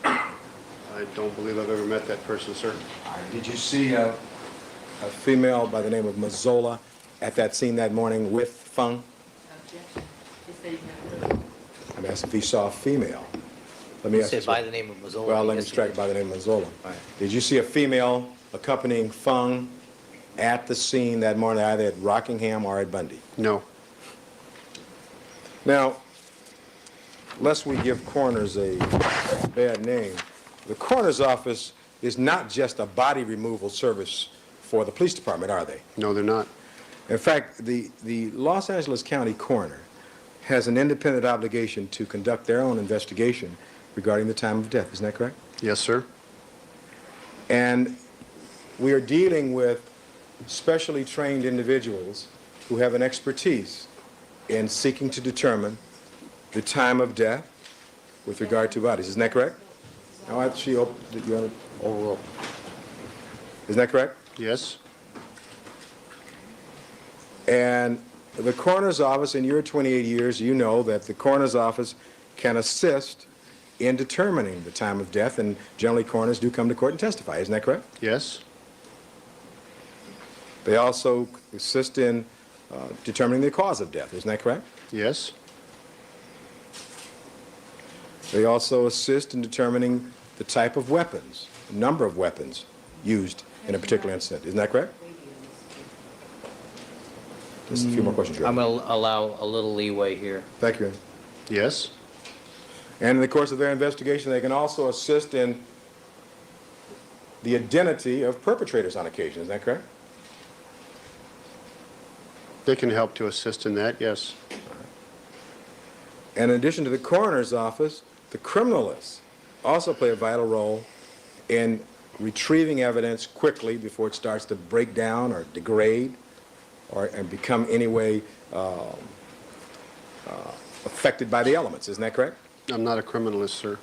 S4: I don't believe I've ever met that person, sir.
S5: Did you see a female by the name of Mazzola at that scene that morning with Fung? I'm asking if he saw a female. Let me
S3: You
S5: ask
S3: said
S5: you.
S3: by the name of Mazzola.
S5: Well, let me
S3: Yes,
S5: strike by the name of Mazzola. Did you see a female accompanying Fung at the scene that morning, either at Rockingham or at Bundy?
S4: No.
S5: Now, lest we give coroners a bad name, the coroner's office is not just a body removal service for the police department, are they?
S4: No, they're not.
S5: In fact, the Los Angeles County coroner has an independent obligation to conduct their own investigation regarding the time of death. Isn't that correct?
S4: Yes, sir.
S5: And we are dealing with specially trained individuals who have an expertise in seeking to determine the time of death with regard to bodies. Isn't that correct? Now, overruled. Isn't that correct?
S4: Yes.
S5: And the coroner's office, in your 28 years, you know that the coroner's office can assist in determining the time of death, and generally coroners do come to court and testify. Isn't that correct?
S4: Yes.
S5: They also assist in determining the cause of death. Isn't that correct?
S4: Yes.
S5: They also assist in determining the type of weapons, the number of weapons used in a particular incident. Isn't that correct? Just a few more questions, Your
S3: I'm
S5: Honor.
S3: going to allow a little leeway here.
S5: Thank you, Your Honor.
S4: Yes.
S5: And in the course of their investigation, they can also assist in the identity of perpetrators on occasion. Is that correct?
S4: They can help to assist in that, yes.
S5: And in addition to the coroner's office, the criminalists also play a vital role in retrieving evidence quickly before it starts to break down or degrade and become any way affected by the elements. Isn't that correct?
S4: I'm not a criminalist, sir.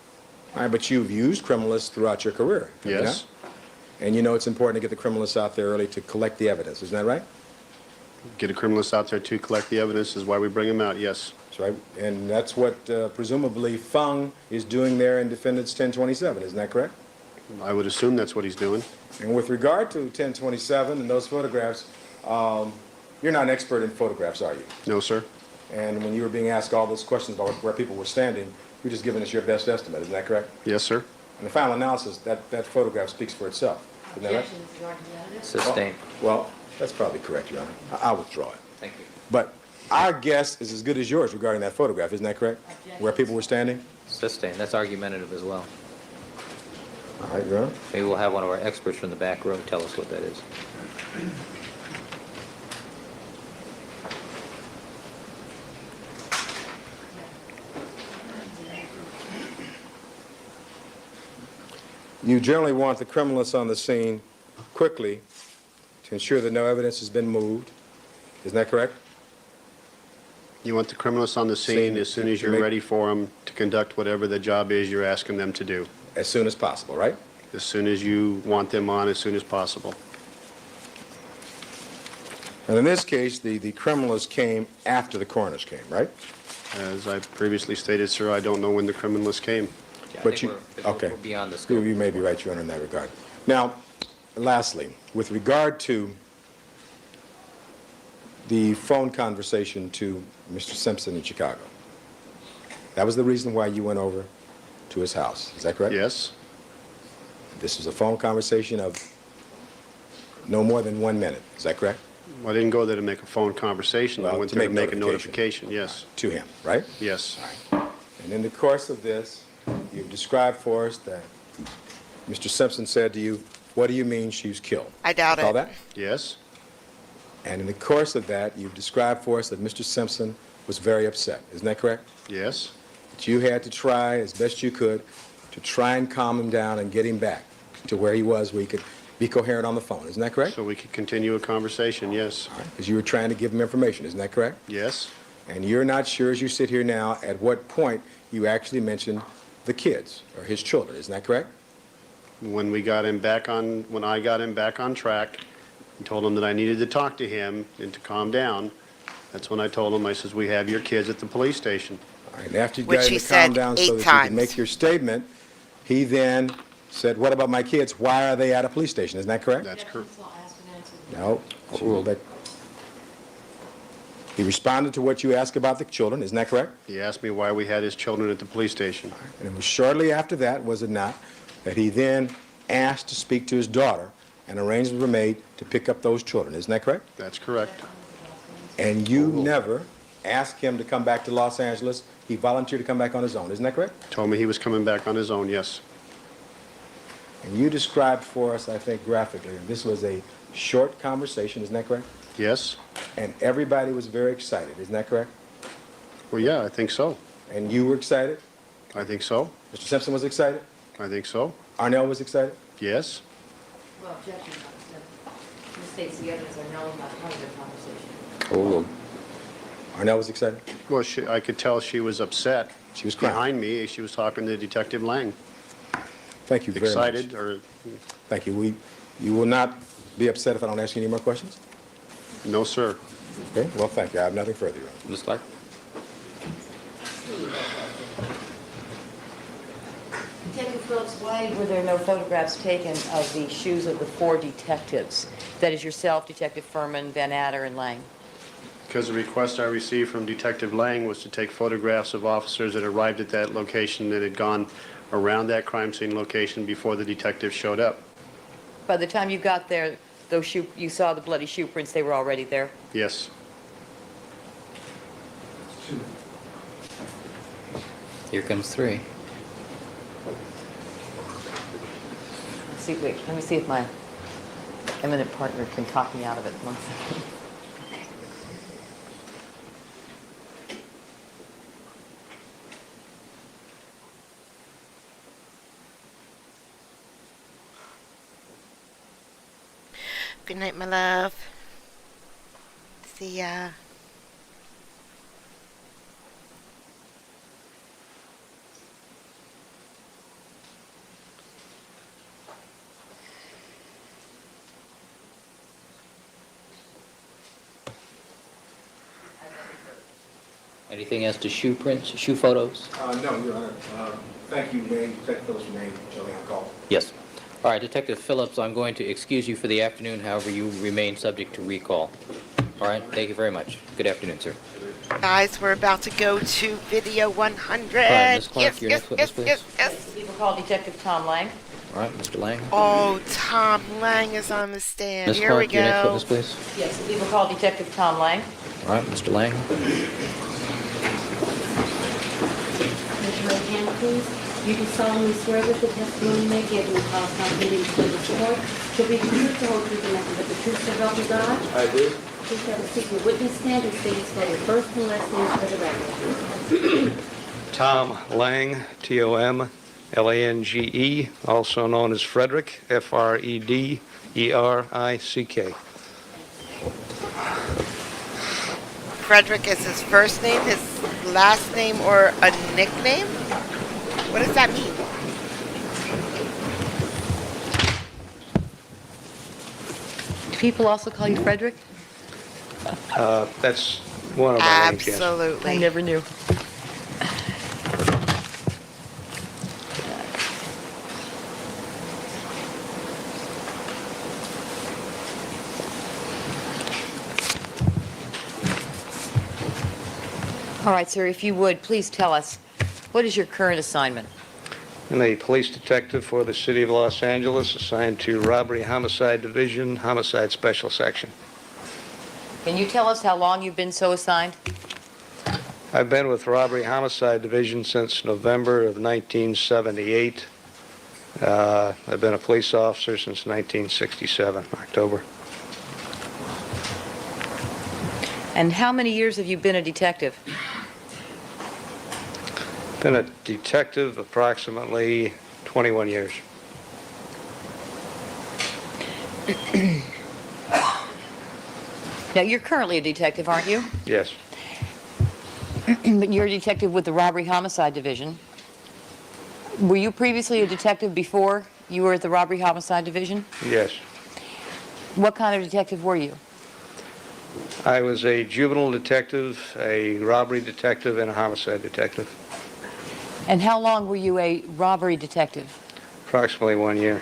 S5: All right, but you've used criminalists throughout your career. have you
S4: Yes.
S5: not? And you know it's important to get the criminalists out there early to collect the evidence. Isn't that right?
S4: Get a criminalist out there to collect the evidence is why we bring him out, yes.
S5: That's right. And that's what presumably Fung is doing there in Defendants 1027. Isn't that correct?
S4: I would assume that's what he's doing.
S5: And with regard to 1027 and those photographs, you're not an expert in photographs, are you?
S4: No, sir.
S5: And when you were being asked all those questions about where people were standing, you're just giving us your best estimate. Isn't that correct?
S4: Yes, sir.
S5: In the final analysis, that photograph speaks for itself. Isn't that right?
S3: Sustained.
S5: Well, that's probably correct, Your Honor. I'll withdraw it.
S3: Thank you.
S5: But our guess is as good as yours regarding that photograph. Isn't that correct? Where people were standing?
S3: Sustained. That's argumentative as well.
S5: All right, Your Honor.
S3: Maybe we'll have one of our experts from the back row tell us what that is.
S5: You generally want the criminalists on the scene quickly to ensure that no evidence has been moved. Isn't that correct?
S4: You want the criminalists on the scene as soon as
S5: to
S4: you're
S5: make-
S4: ready for them to conduct whatever the job is you're asking them to do.
S5: As soon as possible, right?
S4: As soon as you want them on, as soon as possible.
S5: And in this case, the criminalists came after the coroners came, right?
S4: As I previously stated, sir, I don't know when the criminalists came.
S3: Yeah, I
S5: But
S3: think
S5: you-
S3: we're
S5: okay.
S3: beyond the
S5: You
S3: scope.
S5: you may be right, Your Honor, in that regard. Now, lastly, with regard to the phone conversation to Mr. Simpson in Chicago, that was the reason why you went over to his house. Is that correct?
S4: Yes?
S5: This was a phone conversation of no more than 1 minute. Is that correct?
S4: I didn't go there to make a phone conversation. I
S5: Well,
S4: went
S5: to
S4: there to
S5: make
S4: make a
S5: notification.
S4: notification, yes.
S5: To him, right?
S4: Yes.
S5: And in the course of this, you've described for us that Mr. Simpson said to you, "What do you mean she's killed?"
S1: I doubt
S5: Recall
S1: it.
S5: that?
S4: Yes?
S5: And in the course of that, you've described for us that Mr. Simpson was very upset. Isn't that correct?
S4: Yes,
S5: That you had to try as best you could to try and calm him down and get him back to where he was, where he could be coherent on the phone. Isn't that correct?
S4: so we could continue a conversation, yes.
S5: Because you were trying to give him information. Isn't that correct?
S4: Yes,
S5: And you're not sure as you sit here now at what point you actually mentioned the kids or his children. Isn't that correct?
S4: when I got him back on track and told him that I needed to talk to him and to calm down, that's when I told him, I says, we have your kids at the police station.
S5: All right, and after you
S1: Which
S5: got him
S1: he
S5: to calm
S1: said
S5: down
S1: 8
S5: so that you
S1: times.
S5: could make your statement, he then said, what about my kids? Why are they at a police station? Isn't that correct?
S4: That's correct.
S5: No. He responded to what you asked about the children. Isn't that correct?
S4: He asked me why we had his children at the police station.
S5: And it was shortly after that, was it not, that he then asked to speak to his daughter, and arrangements were made to pick up those children. Isn't that correct?
S4: That's correct.
S5: And you never asked him to come back to Los Angeles. He volunteered to come back on his own. Isn't that correct?
S4: Told me he was coming back on his own, yes.
S5: And you described for us, I think, graphically, this was a short conversation. Isn't that correct?
S4: Yes?
S5: And everybody was very excited. Isn't that correct?
S4: Well, yeah, I think so.
S5: And you were excited?
S4: I think so.
S5: Mr. Simpson was excited?
S4: I think so.
S5: Arnell was excited?
S4: Yes?
S2: Well, objection, Ms. states the evidence are null and not part of the conversation.
S5: Oh. Arnell was excited?
S4: Well, I could tell she was upset.
S5: She was crying.
S4: Behind me, she was talking to Detective Lang.
S5: Thank you very
S4: Excited,
S5: much.
S4: or,
S5: Thank you. You will not be upset if I don't ask you any more questions?
S4: no, sir.
S5: Okay, well, thank you. I have nothing further, Your Honor.
S3: Ms. Clark?
S2: Detective Phillips, why were there no photographs taken of the shoes of the 4 detectives? That is yourself, Detective Furman, Van Adder, and Lang.
S4: Because the request I received from Detective Lang was to take photographs of officers that arrived at that location that had gone around that crime scene location before the detective showed up.
S2: By the time you got there, you saw the bloody shoe prints, they were already there.
S4: Yes.
S3: Here comes 3.
S2: Wait, let me see if my eminent partner can talk me out of it. 1 second.
S1: Good night, my love. See ya.
S3: Anything as to shoe prints, shoe photos?
S5: No, Your Honor. Thank you, May. Detective Phillips remained until on call.
S3: Yes. All right, Detective Phillips, I'm going to excuse you for the afternoon. However, you remain subject to recall. All right, thank you very much. Good afternoon, sir.
S1: Guys, we're about to go to video 100.
S3: All right, Ms. Clark,
S1: Yes,
S3: your
S1: yes,
S3: next witness,
S1: yes,
S3: please.
S1: yes, yes.
S2: People call Detective Tom Lang.
S3: All right, Mr. Lang.
S1: Oh, Tom Lang is on the stand.
S3: Ms.
S1: Here we
S3: Clark, your next
S1: go.
S3: witness, please.
S2: Yes, people call Detective Tom Lang.
S3: All right, Mr. Lang.
S7: Raise your right hand, please. You do solemnly swear that the testimony you may give in the trial contemplated before this court shall be the truth, the whole truth, and nothing but the truth, so help you God?
S5: I do.
S7: Please have a seat. Your witness stand and state spell your first and last name for the record.
S8: Tom Lang, T-O-M-L-A-N-G-E, also known as Frederick, F-R-E-D-E-R-I-C-K.
S1: Frederick is his first name, his last name, or a nickname? What does that mean?
S2: Do people also call you Frederick?
S8: That's one of our names, yes.
S2: I
S1: Absolutely.
S2: never knew. All right, sir, if you would, please tell us, what is your current assignment?
S8: I'm a police detective for the City of Los Angeles, assigned to Robbery Homicide Division, Homicide Special Section.
S2: Can you tell us how long you've been so assigned?
S8: I've been with Robbery Homicide Division since November of 1978. I've been a police officer since 1967, October.
S2: And how many years have you been a detective?
S8: Been a detective approximately 21 years.
S2: Now, you're currently a detective, aren't you?
S8: Yes.
S2: But you're a detective with the Robbery Homicide Division. Were you previously a detective before you were at the Robbery Homicide Division?
S8: Yes.
S2: What kind of detective were you?
S8: I was a juvenile detective, a robbery detective, and a homicide detective.
S2: And how long were you a robbery detective?
S8: Approximately 1 year.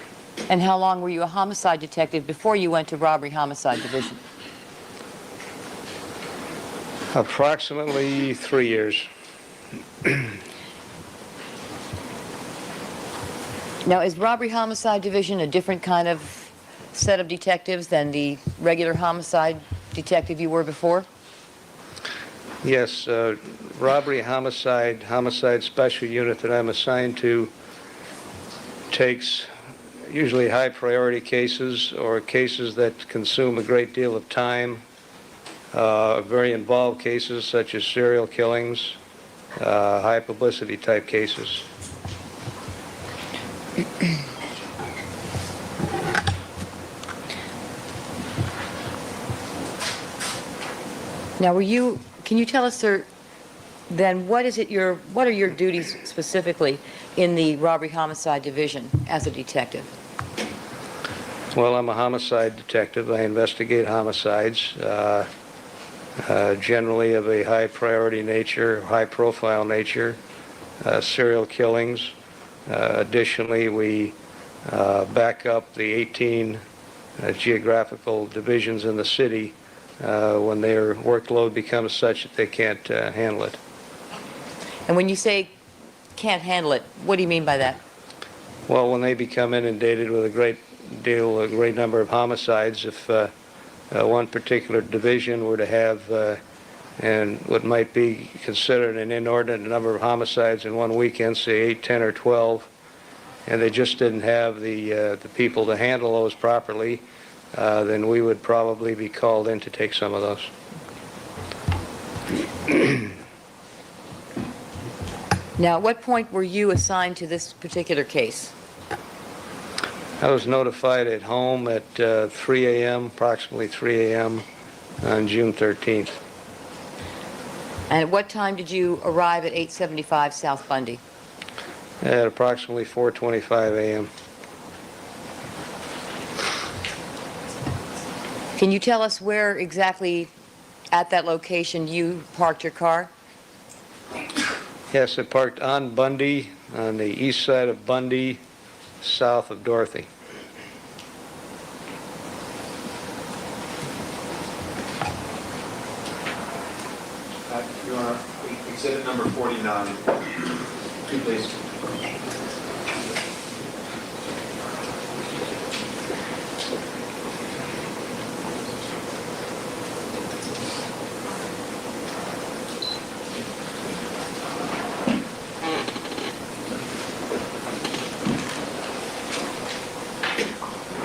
S2: And how long were you a homicide detective before you went to Robbery Homicide Division?
S8: Approximately 3 years.
S2: Now, is Robbery Homicide Division a different kind of set of detectives than the regular homicide detective you were before?
S8: Yes, robbery, homicide special unit that I'm assigned to takes usually high priority cases or cases that consume a great deal of time, very involved cases such as serial killings, high publicity type cases.
S2: Now, can you tell us, sir, then what are your duties specifically in the Robbery Homicide Division as a detective?
S8: Well, I'm a homicide detective. I investigate homicides, generally of a high priority nature, high profile nature, serial killings. Additionally, we back up the 18 geographical divisions in the city when their workload becomes such that they can't handle it.
S2: And when you say can't handle it, what do you mean by that?
S8: Well, when they become inundated with a great number of homicides, if one particular division were to have and what might be considered an inordinate number of homicides in one weekend, say 8, 10, or 12, and they just didn't have the people to handle those properly, then we would probably be called in to take some of those.
S2: Now, at what point were you assigned to this particular case?
S8: I was notified at home at 3 a.m., approximately 3 a.m. on June 13th.
S2: And at what time did you arrive at 875 South Bundy?
S8: At approximately 4:25 a.m.
S2: Can you tell us where exactly at that location you parked your car?
S8: Yes, I parked on Bundy, on the east side of Bundy, south of Dorothy.
S6: Your Honor, exhibit number 49. Please.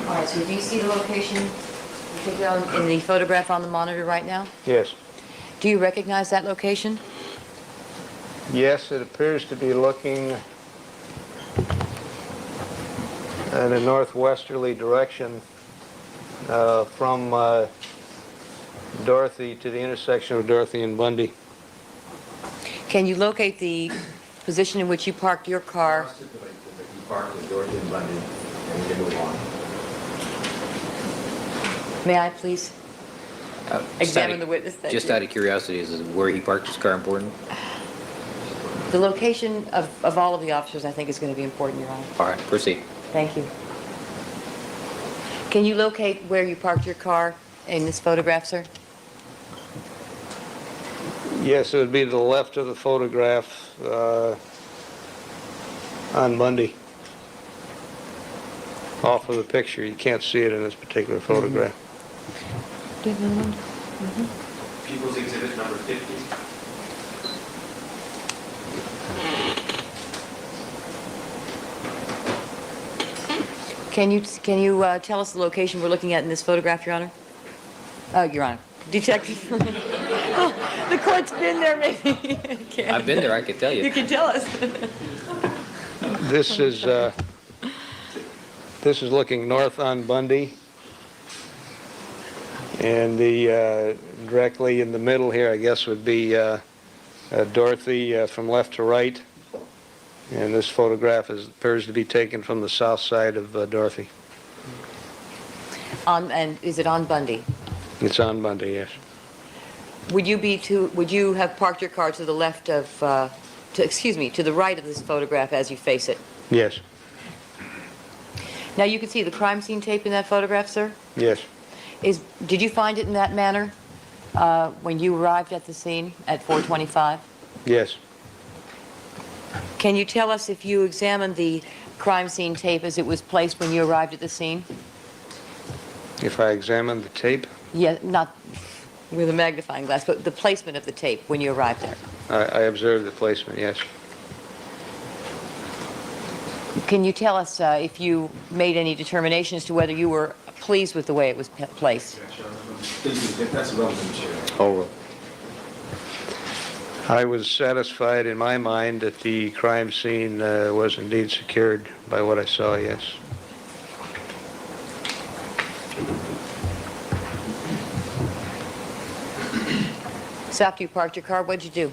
S2: All right, so do you see the location in the photograph on the monitor right now?
S8: Yes.
S2: Do you recognize that location?
S8: Yes, it appears to be looking in a northwesterly direction from Dorothy to the intersection of Dorothy and Bundy.
S2: Can you locate the position in which you parked your car?
S9: Stipulate that you park with Dorothy and Bundy, and we can move on.
S2: May I please examine the witness?
S3: Just out of curiosity, is where he parked his car important?
S2: The location of all of the officers, I think, is going to be important, Your Honor.
S3: All right, proceed.
S2: Thank you. Can you locate where you parked your car in this photograph, sir?
S8: Yes, it would be to the left of the photograph on Bundy. Off of the picture. You can't see it in this particular photograph.
S2: Do you have another one?
S6: People's exhibit number 50.
S2: Can you tell us the location we're looking at in this photograph, Your Honor? Your Honor. Detective. The court's been there, maybe.
S3: I've been there, I could tell
S2: You
S3: you.
S2: can tell us.
S8: This is looking north on Bundy. And the directly in the middle here, I guess, would be Dorothy from left to right. And this photograph appears to be taken from the south side of Dorothy.
S2: And is it on Bundy?
S8: It's on Bundy, yes.
S2: Would you have parked your car to the left of, to the right of this photograph as you face it?
S8: Yes,
S2: Now you can see the crime scene tape in that photograph, sir?
S8: yes.
S2: Did you find it in that manner when you arrived at the scene at 4:25?
S8: Yes.
S2: Can you tell us if you examined the crime scene tape as it was placed when you arrived at the scene?
S8: If I examine the tape,
S2: Yeah, not with a magnifying glass, but the placement of the tape when you arrived there.
S8: I observe the placement, yes.
S2: Can you tell us if you made any determination as to whether you were pleased with the way it was placed?
S9: That's relevant material.
S3: Overruled.
S8: I was satisfied in my mind that the crime scene was indeed secured by what I saw, yes.
S2: So after you parked your car, what'd you do?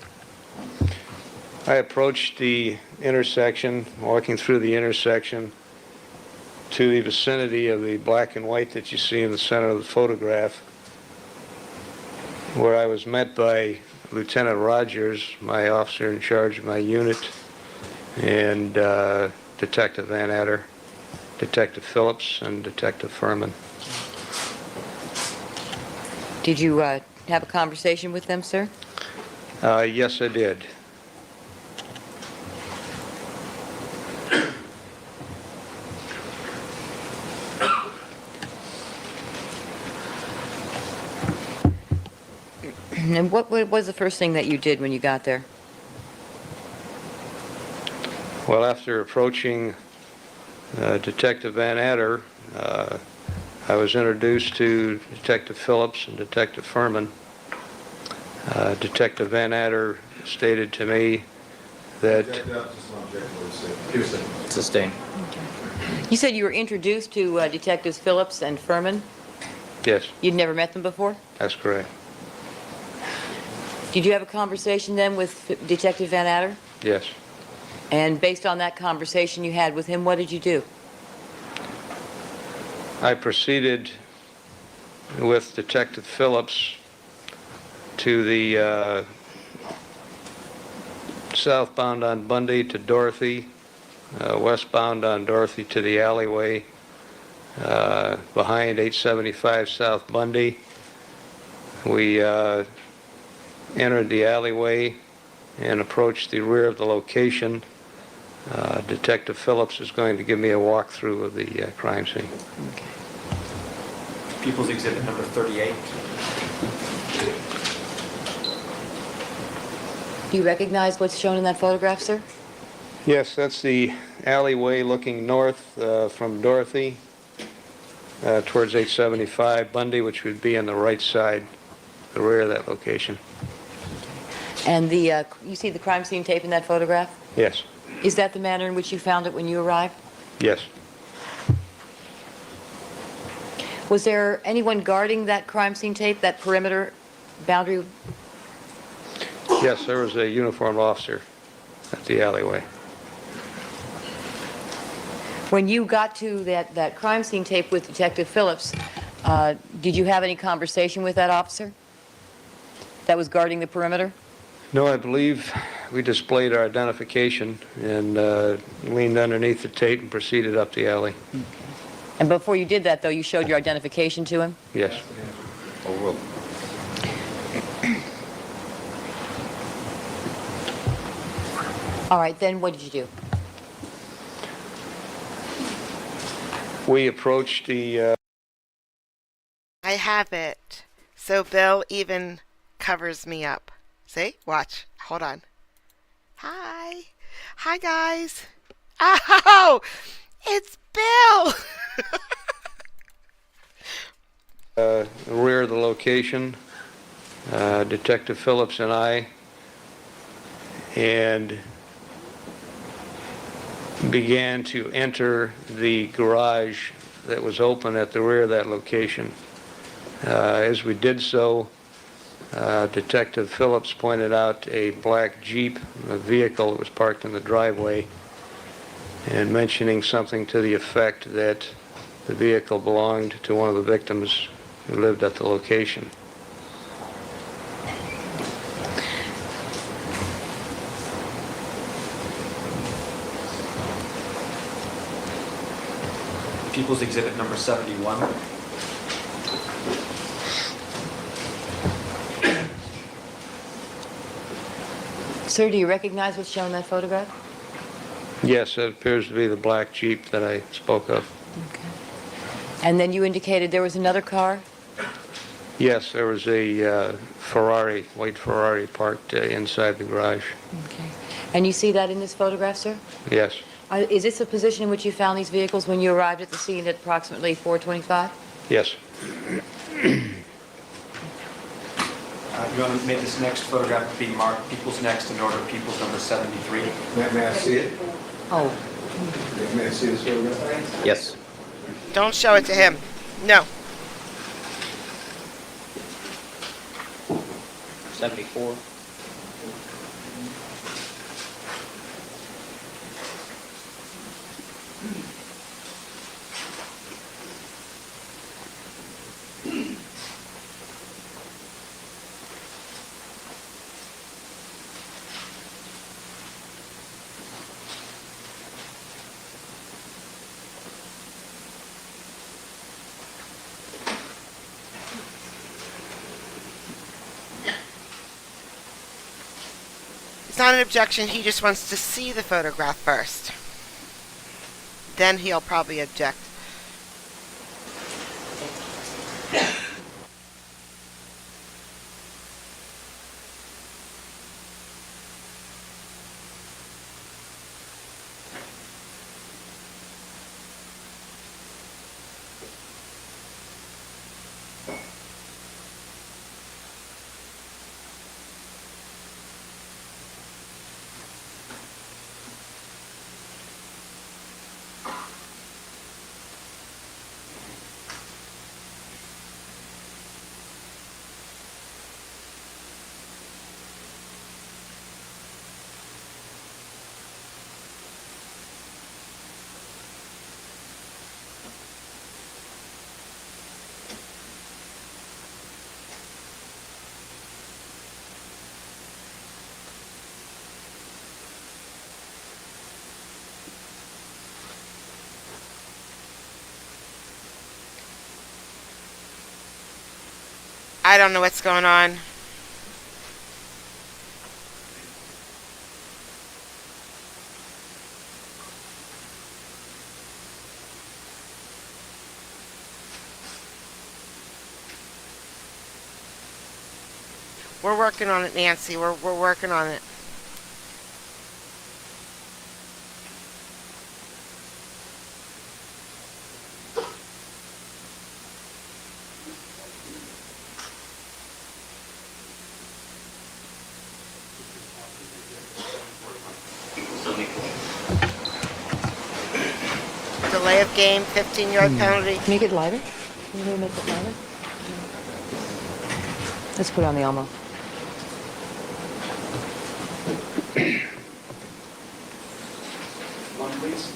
S8: I approached the intersection, walking through the intersection to the vicinity of the black and white that you see in the center of the photograph, where I was met by Lieutenant Rogers, my officer in charge of my unit, and Detective Van Adder, Detective Phillips, and Detective Furman.
S2: Did you have a conversation with them, sir?
S8: Yes, I did.
S2: And what was the first thing that you did when you got there?
S8: Well, after approaching Detective Van Adder, I was introduced to Detective Phillips and Detective Furman. Detective Van Adder stated to me that
S3: Sustained.
S2: You said you were introduced to Detectives Phillips and Furman?
S8: yes,
S2: You'd never met them before?
S8: that's correct.
S2: Did you have a conversation then with Detective Van Adder?
S8: Yes.
S2: And based on that conversation you had with him, what did you do?
S8: I proceeded with Detective Phillips to the southbound on Bundy to Dorothy, westbound on Dorothy to the alleyway behind 875 South Bundy. We entered the alleyway and approached the rear of the location. Detective Phillips is going to give me a walkthrough of the crime scene.
S6: People's Exhibit number 38.
S2: Do you recognize what's shown in that photograph, sir?
S8: Yes, that's the alleyway looking north from Dorothy towards 875 Bundy, which would be on the right side, the rear of that location.
S2: And you see the crime scene tape in that photograph?
S8: Yes,
S2: Is that the manner in which you found it when you arrived?
S8: yes.
S2: Was there anyone guarding that crime scene tape, that perimeter boundary?
S8: Yes, there was a uniformed officer at the alleyway.
S2: When you got to that crime scene tape with Detective Phillips, did you have any conversation with that officer that was guarding the perimeter?
S8: No, I believe we displayed our identification and leaned underneath the tape and proceeded up the alley.
S2: And before you did that, though, you showed your identification to him?
S8: Yes.
S3: Overruled.
S2: All right, then what did you do?
S8: We approached the
S1: I have it. So Bill even covers me up. See? Watch. Hold on. Hi. Hi, guys. Oh, it's Bill.
S8: rear of the location Detective Phillips and I, and began to enter the garage that was open at the rear of that location. As we did so, Detective Phillips pointed out a black Jeep, a vehicle that was parked in the driveway, and mentioning something to the effect that the vehicle belonged to one of the victims who lived at the location.
S6: People's Exhibit number 71.
S2: Sir, do you recognize what's shown in that photograph?
S8: Yes, it appears to be the black Jeep that I spoke of.
S2: Okay. And then you indicated there was another car?
S8: Yes, there was a Ferrari, white Ferrari parked inside the garage.
S2: Okay. And you see that in this photograph, sir?
S8: Yes.
S2: Is this the position in which you found these vehicles when you arrived at the scene at approximately 4:25?
S8: Yes.
S6: You want to make this next photograph be marked People's Next in order of People's number 73?
S5: May I see it?
S2: Oh.
S5: May I see this photograph?
S3: Yes.
S1: Don't show it to him. No.
S3: 74.
S1: It's not an objection. He just wants to see the photograph first. Then he'll probably object. I don't know what's going on. We're working on it, Nancy. We're working on it. Delay of game, 15-yard penalty.
S2: Make it lighter? Can you make it lighter? Let's put it on the Elmo.
S6: One, please.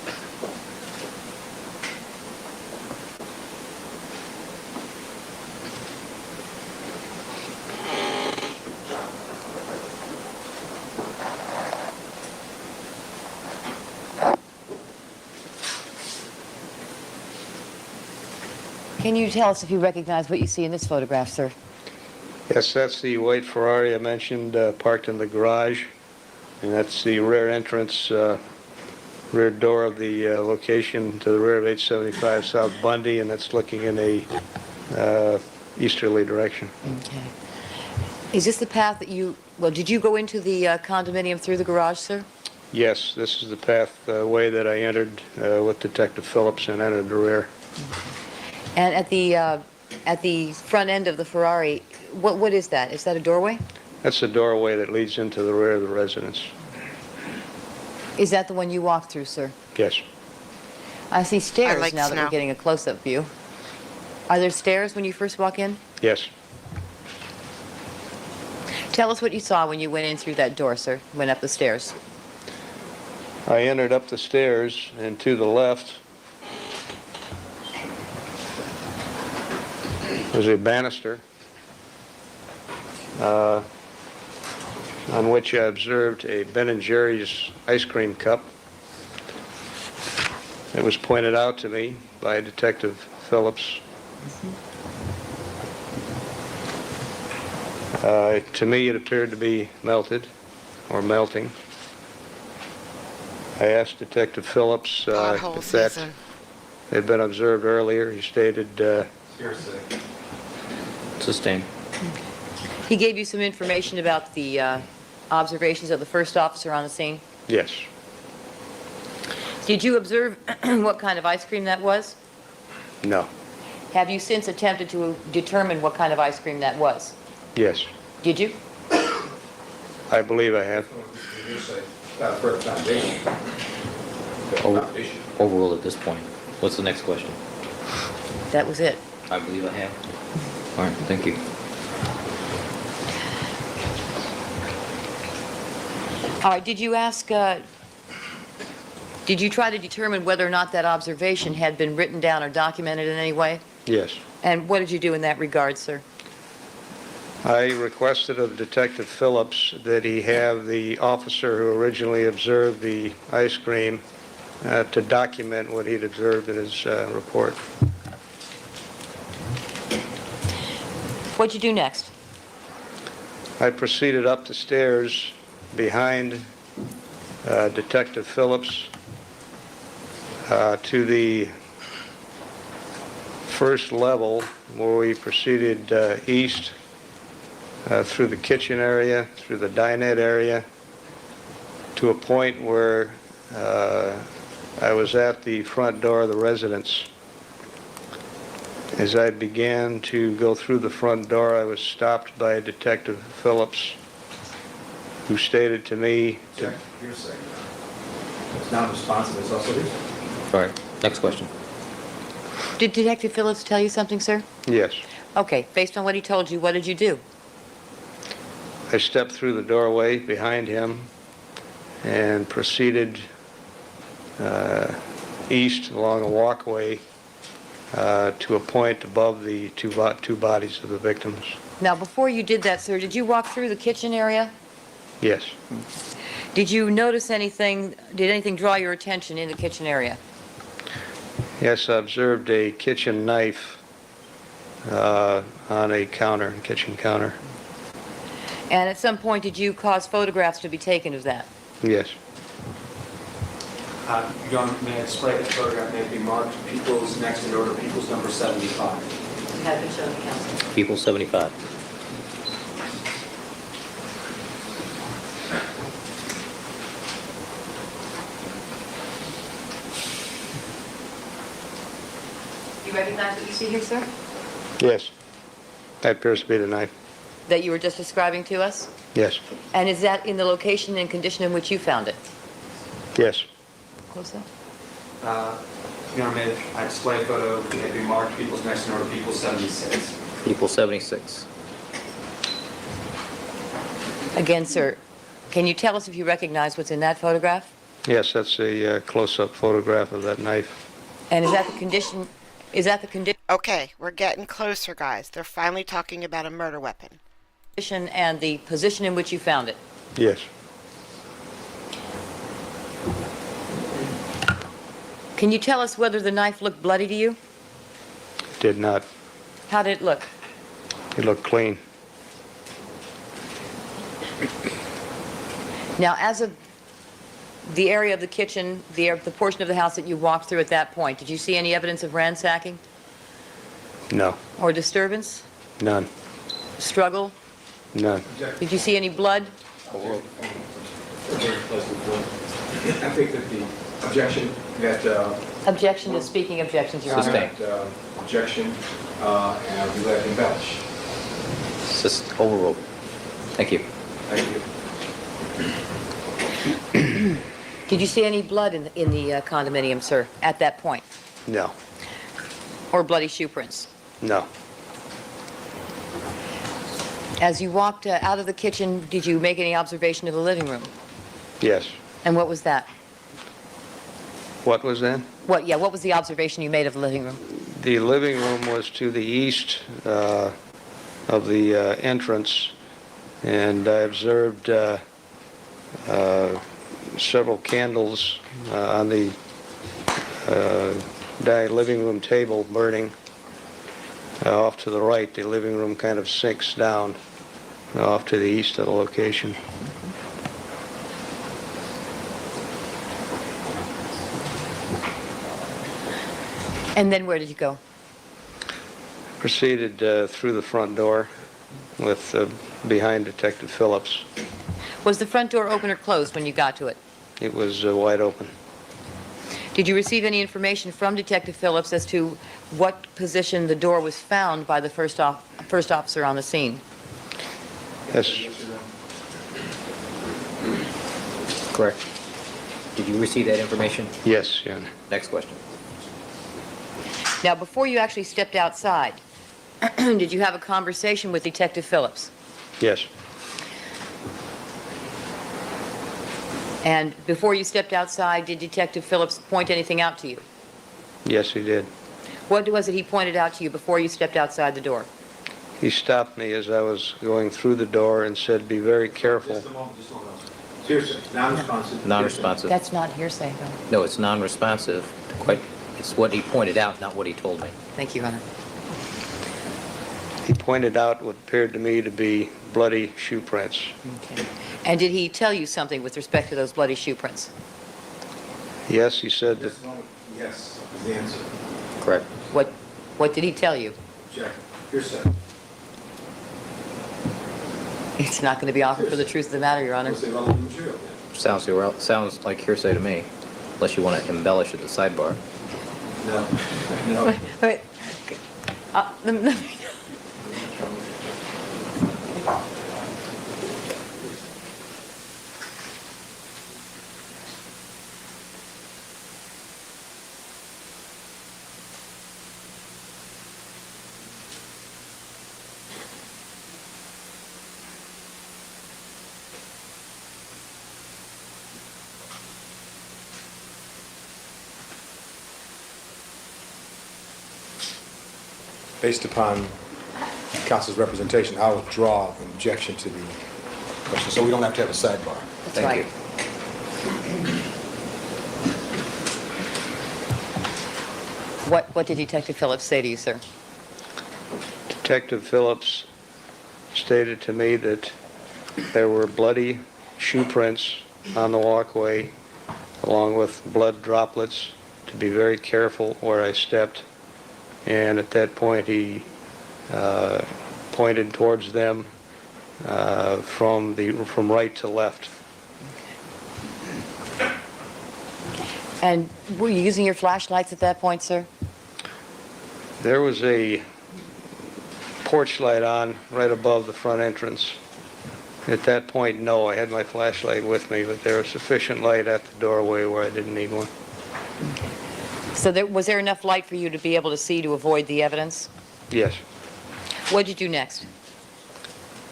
S2: Can you tell us if you recognize what you see in this photograph, sir?
S8: Yes, that's the white Ferrari I mentioned parked in the garage, and that's the rear entrance, rear door of the location to the rear of 875 South Bundy, and that's looking in a easterly direction.
S2: Okay. Is this the path that well, did you go into the condominium through the garage, sir?
S8: Yes, this is the pathway that I entered with Detective Phillips and entered the rear.
S2: And at the at the front end of the Ferrari, what is that? Is that a doorway?
S8: That's the doorway that leads into the rear of the residence.
S2: Is that the one you walked through, sir?
S8: Yes.
S2: I see stairs
S1: like
S2: now that
S1: snow.
S2: we're getting a close-up view. Are there stairs when you first walk in?
S8: Yes.
S2: Tell us what you saw when you went in through that door, sir, went up the stairs.
S8: I entered up the stairs, and to the left was a banister on which I observed a Ben & Jerry's ice cream cup. It was pointed out to me by Detective Phillips. To me, it appeared to be melted or melting. I asked Detective Phillips
S1: Pothole
S8: if that
S1: season.
S8: had been observed earlier. He stated,
S9: Hearsay.
S3: Sustained.
S2: He gave you some information about the observations of the first officer on the scene.
S8: yes.
S2: Did you observe what kind of ice cream that was?
S8: No.
S2: Have you since attempted to determine what kind of ice cream that was?
S8: Yes.
S2: Did you?
S8: I believe I have.
S9: Hearsay. Without further foundation. Foundation.
S3: Overruled at this point. What's the next question?
S2: That was it.
S3: I believe I have. All right, thank you.
S2: All right, did you ask, did you try to determine whether or not that observation had been written down or documented in any way?
S8: Yes.
S2: And what did you do in that regard, sir?
S8: I requested of Detective Phillips that he have the officer who originally observed the ice cream to document what he'd observed in his report.
S2: What'd you do next?
S8: I proceeded up the stairs behind Detective Phillips to the first level, where we proceeded east through the kitchen area, through the dinette area, to a point where I was at the front door of the residence. As I began to go through the front door, I was stopped by Detective Phillips, who stated to me,
S9: Check. Hearsay. It's not responsive, it's also hearsay.
S3: All right, next question.
S2: Did Detective Phillips tell you something, sir?
S8: yes.
S2: Okay, based on what he told you, what did you do?
S8: I stepped through the doorway behind him and proceeded east along a walkway to a point above the two bodies of the victims.
S2: Now, before you did that, sir, did you walk through the kitchen area?
S8: Yes.
S2: Did you notice anything, did anything draw your attention in the kitchen area?
S8: Yes, I observed a kitchen knife on a counter, kitchen counter.
S2: And at some point, did you cause photographs to be taken of that?
S8: Yes.
S6: Your Honor, may I display that photograph? May it be marked People's next in order, People's number 75.
S2: Have been shown to counsel.
S3: People 75.
S2: You recognize what you see here, sir?
S8: Yes. That appears to be the knife.
S2: That you were just describing to us?
S8: Yes.
S2: And is that in the location and condition in which you found it?
S8: Yes.
S2: Close up.
S6: Your Honor, may I display a photo? May it be marked People's next in order, People's 76.
S3: People 76.
S2: Again, sir, can you tell us if you recognize what's in that photograph?
S8: Yes, that's a close-up photograph of that knife.
S2: And is that the condition,
S1: Okay, we're getting closer, guys. They're finally talking about a murder weapon.
S2: and the position in which you found it?
S8: Yes.
S2: Can you tell us whether the knife looked bloody to you?
S8: Did not.
S2: How did it look?
S8: It looked clean.
S2: Now, as of the area of the kitchen, the portion of the house that you walked through at that point, did you see any evidence of ransacking
S8: No.
S2: or disturbance,
S8: None.
S2: struggle?
S8: None.
S2: Did you see any blood?
S9: I think that the objection that
S2: Objection to speaking objections, Your Honor.
S3: Sustained.
S9: that
S5: objection, and I'll be glad to embellish.
S3: It's just overruled. Thank you.
S5: Thank you.
S2: Did you see any blood in the condominium, sir, at that point?
S8: No,
S2: Or bloody shoe prints?
S8: no.
S2: As you walked out of the kitchen, did you make any observation of the living room?
S8: Yes.
S2: And what was that?
S8: What was that?
S2: What was the observation you made of the living room?
S8: The living room was to the east of the entrance, and I observed several candles on the living room table burning. Off to the right, the living room kind of sinks down off to the east of the location.
S2: And then where did you go?
S8: Proceeded through the front door with behind Detective Phillips.
S2: Was the front door open or closed when you got to it?
S8: It was wide open.
S2: Did you receive any information from Detective Phillips as to what position the door was found by the first officer on the scene?
S8: Yes,
S3: Correct. Did you receive that information?
S8: yes, Your Honor.
S3: Next question.
S2: Now, before you actually stepped outside, did you have a conversation with Detective Phillips?
S8: Yes,
S2: And before you stepped outside, did Detective Phillips point anything out to you?
S8: yes, he did.
S2: What was it he pointed out to you before you stepped outside the door?
S8: He stopped me as I was going through the door and said, "Be very careful."
S5: Just a moment, just hold on. Seriously, non-responsive.
S3: Non-responsive.
S2: That's not hearsay, though.
S3: No, it's non-responsive. It's what he pointed out, not what he told me.
S2: Thank you, Your Honor.
S8: He pointed out what appeared to me to be bloody shoe prints.
S2: Okay. And did he tell you something with respect to those bloody shoe prints?
S8: Yes, he said that
S5: Just a moment. Yes, is the answer.
S3: Correct.
S2: What did he tell you?
S5: Objection. Hearsay.
S2: It's not going to be offered for the truth of the matter, Your Honor.
S5: Hearsay relevant material.
S3: Sounds like hearsay to me, unless you want to embellish at the sidebar.
S5: No, no.
S2: Wait. Let me-
S5: Based upon counsel's representation, I will draw an objection to the question, so we don't have to have a sidebar.
S2: That's
S3: Thank
S2: right.
S3: you.
S2: What did Detective Phillips say to you, sir?
S8: Detective Phillips stated to me that there were bloody shoe prints on the walkway, along with blood droplets, to be very careful where I stepped. And at that point, he pointed towards them from right to left.
S2: And were you using your flashlights at that point, sir?
S8: There was a porch light on right above the front entrance. At that point, no, I had my flashlight with me, but there was sufficient light at the doorway where I didn't need one.
S2: So was there enough light for you to be able to see to avoid the evidence?
S8: Yes.
S2: What did you do next?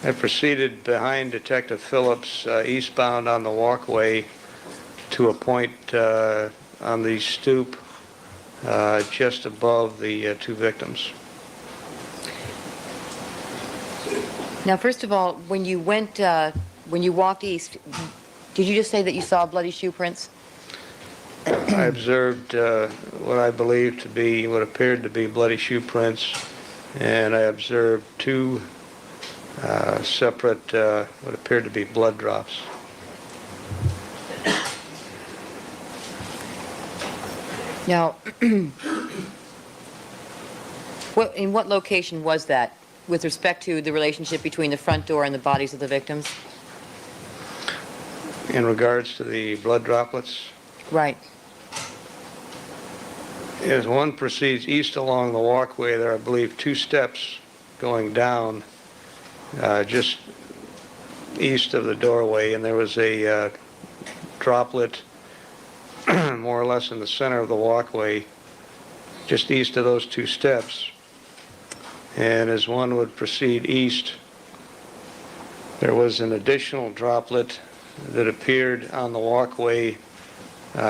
S8: I proceeded behind Detective Phillips, eastbound on the walkway, to a point on the stoop just above the two victims.
S2: Now, first of all, when you walked east, did you just say that you saw bloody shoe prints?
S8: I observed what I believed to be, what appeared to be bloody shoe prints, and I observed two separate, what appeared to be blood drops.
S2: Now, in what location was that with respect to the relationship between the front door and the bodies of the victims?
S8: In regards to the blood droplets,
S2: Right.
S8: As one proceeds east along the walkway, there are, I believe, 2 steps going down just east of the doorway, and there was a droplet more or less in the center of the walkway, just east of those 2 steps. And as one would proceed east, there was an additional droplet that appeared on the walkway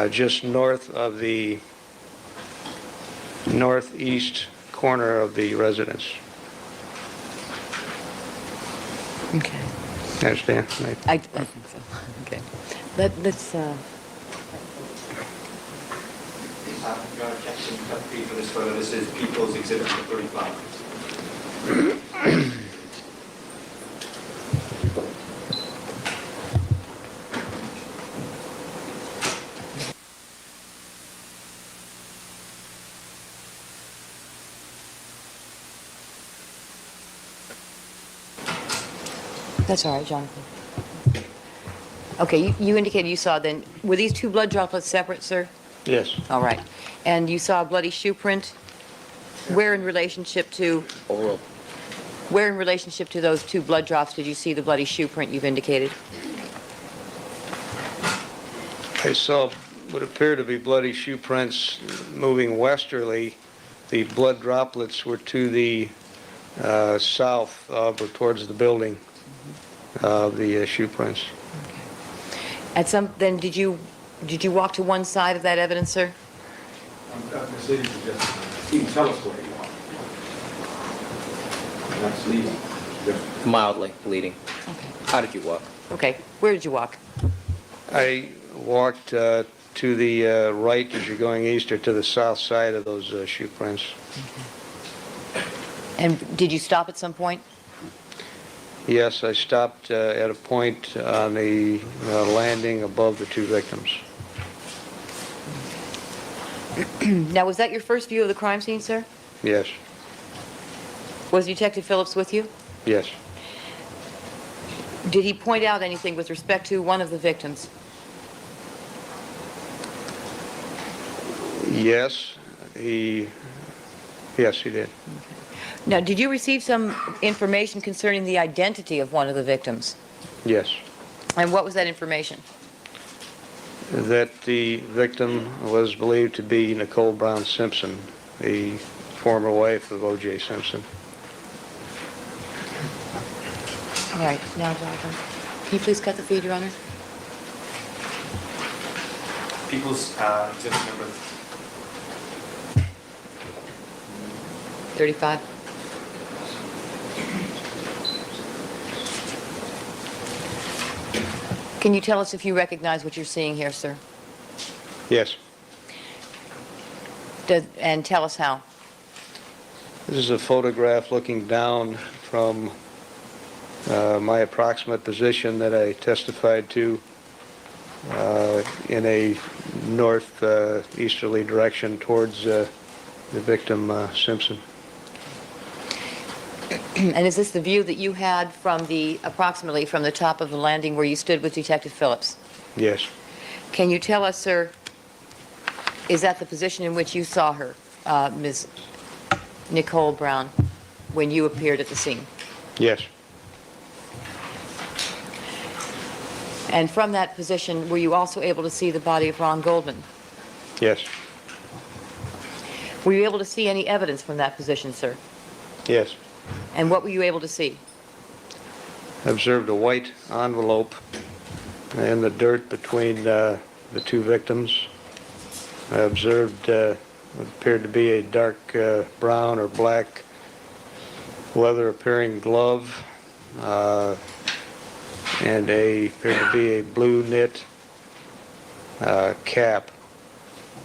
S8: just north of the northeast corner of the residence.
S2: Okay.
S8: Understand?
S2: I think so. Okay. Let's,
S6: Your Honor, Captain cut fee for this photo. This is People's Exhibit number 35.
S2: that's all right, Jonathan. Okay, you indicated you saw then, were these 2 blood droplets separate, sir?
S8: Yes.
S2: All right. And you saw a bloody shoe print? Where in relationship to,
S3: Overruled.
S2: where in relationship to those 2 blood drops did you see the bloody shoe print you've indicated?
S8: I saw what appeared to be bloody shoe prints moving westerly. The blood droplets were to the south or towards the building of the shoe prints.
S2: Then did you walk to one side of that evidence, sir?
S9: Ms. Leading suggested, you can tell us where you are. That's leading. Just
S3: Mildly bleeding.
S2: Okay.
S3: How did you walk?
S2: Okay. Where did you walk?
S8: I walked to the right as you're going east, or to the south side of those shoe prints.
S2: And did you stop at some point?
S8: Yes, I stopped at a point on the landing above the 2 victims.
S2: Now, was that your first view of the crime scene, sir?
S8: Yes,
S2: Was Detective Phillips with you?
S8: yes.
S2: Did he point out anything with respect to one of the victims?
S8: Yes, he did.
S2: Now, did you receive some information concerning the identity of one of the victims?
S8: Yes.
S2: And what was that information?
S8: That the victim was believed to be Nicole Brown Simpson, the former wife of O.J. Simpson.
S2: All right, now, Jonathan, can you please cut the feed, Your Honor?
S6: People's Exhibit number
S2: 35. Can you tell us if you recognize what you're seeing here, sir?
S8: Yes.
S2: And tell us how.
S8: This is a photograph looking down from my approximate position that I testified to in a northeasterly direction towards the victim, Simpson.
S2: And is this the view that you had from approximately from the top of the landing where you stood with Detective Phillips?
S8: Yes.
S2: Can you tell us, sir, is that the position in which you saw her, Ms. Nicole Brown, when you appeared at the scene?
S8: Yes.
S2: And from that position, were you also able to see the body of Ron Goldman?
S8: Yes.
S2: Were you able to see any evidence from that position, sir?
S8: Yes.
S2: And what were you able to see?
S8: I observed a white envelope in the dirt between the 2 victims. I observed what appeared to be a dark brown or black leather-appearing glove, and appeared to be a blue knit cap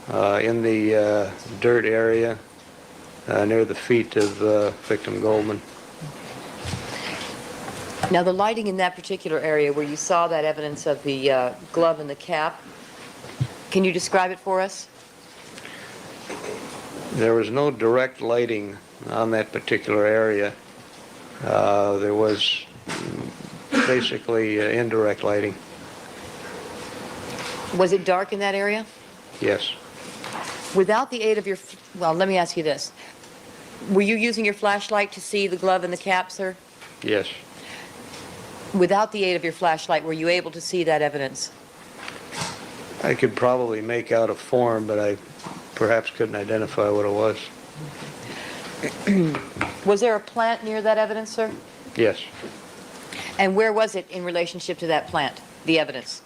S8: in the dirt area near the feet of victim Goldman.
S2: Now, the lighting in that particular area where you saw that evidence of the glove and the cap, can you describe it for us?
S8: There was no direct lighting on that particular area. There was basically indirect lighting.
S2: Was it dark in that area?
S8: Yes.
S2: Without the aid of your, well, let me ask you this. Were you using your flashlight to see the glove and the cap, sir?
S8: Yes.
S2: Without the aid of your flashlight, were you able to see that evidence?
S8: I could probably make out a form, but I perhaps couldn't identify what it was.
S2: Was there a plant near that evidence, sir?
S8: Yes.
S2: And where was it in relationship to that plant, the evidence?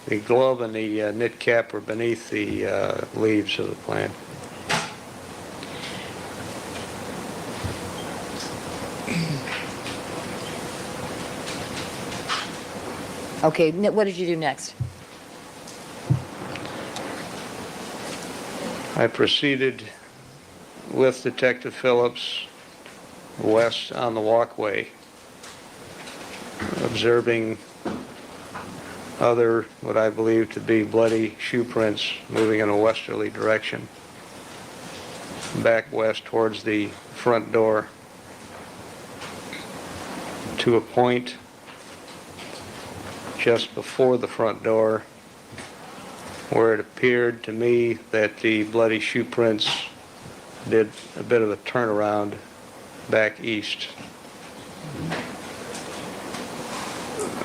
S8: The glove and the knit cap were beneath the leaves of the plant.
S2: Okay, what did you do next?
S8: I proceeded with Detective Phillips west on the walkway, observing other, what I believe to be bloody shoe prints moving in a westerly direction, back west towards the front door, to a point just before the front door where it appeared to me that the bloody shoe prints did a bit of a turnaround back east.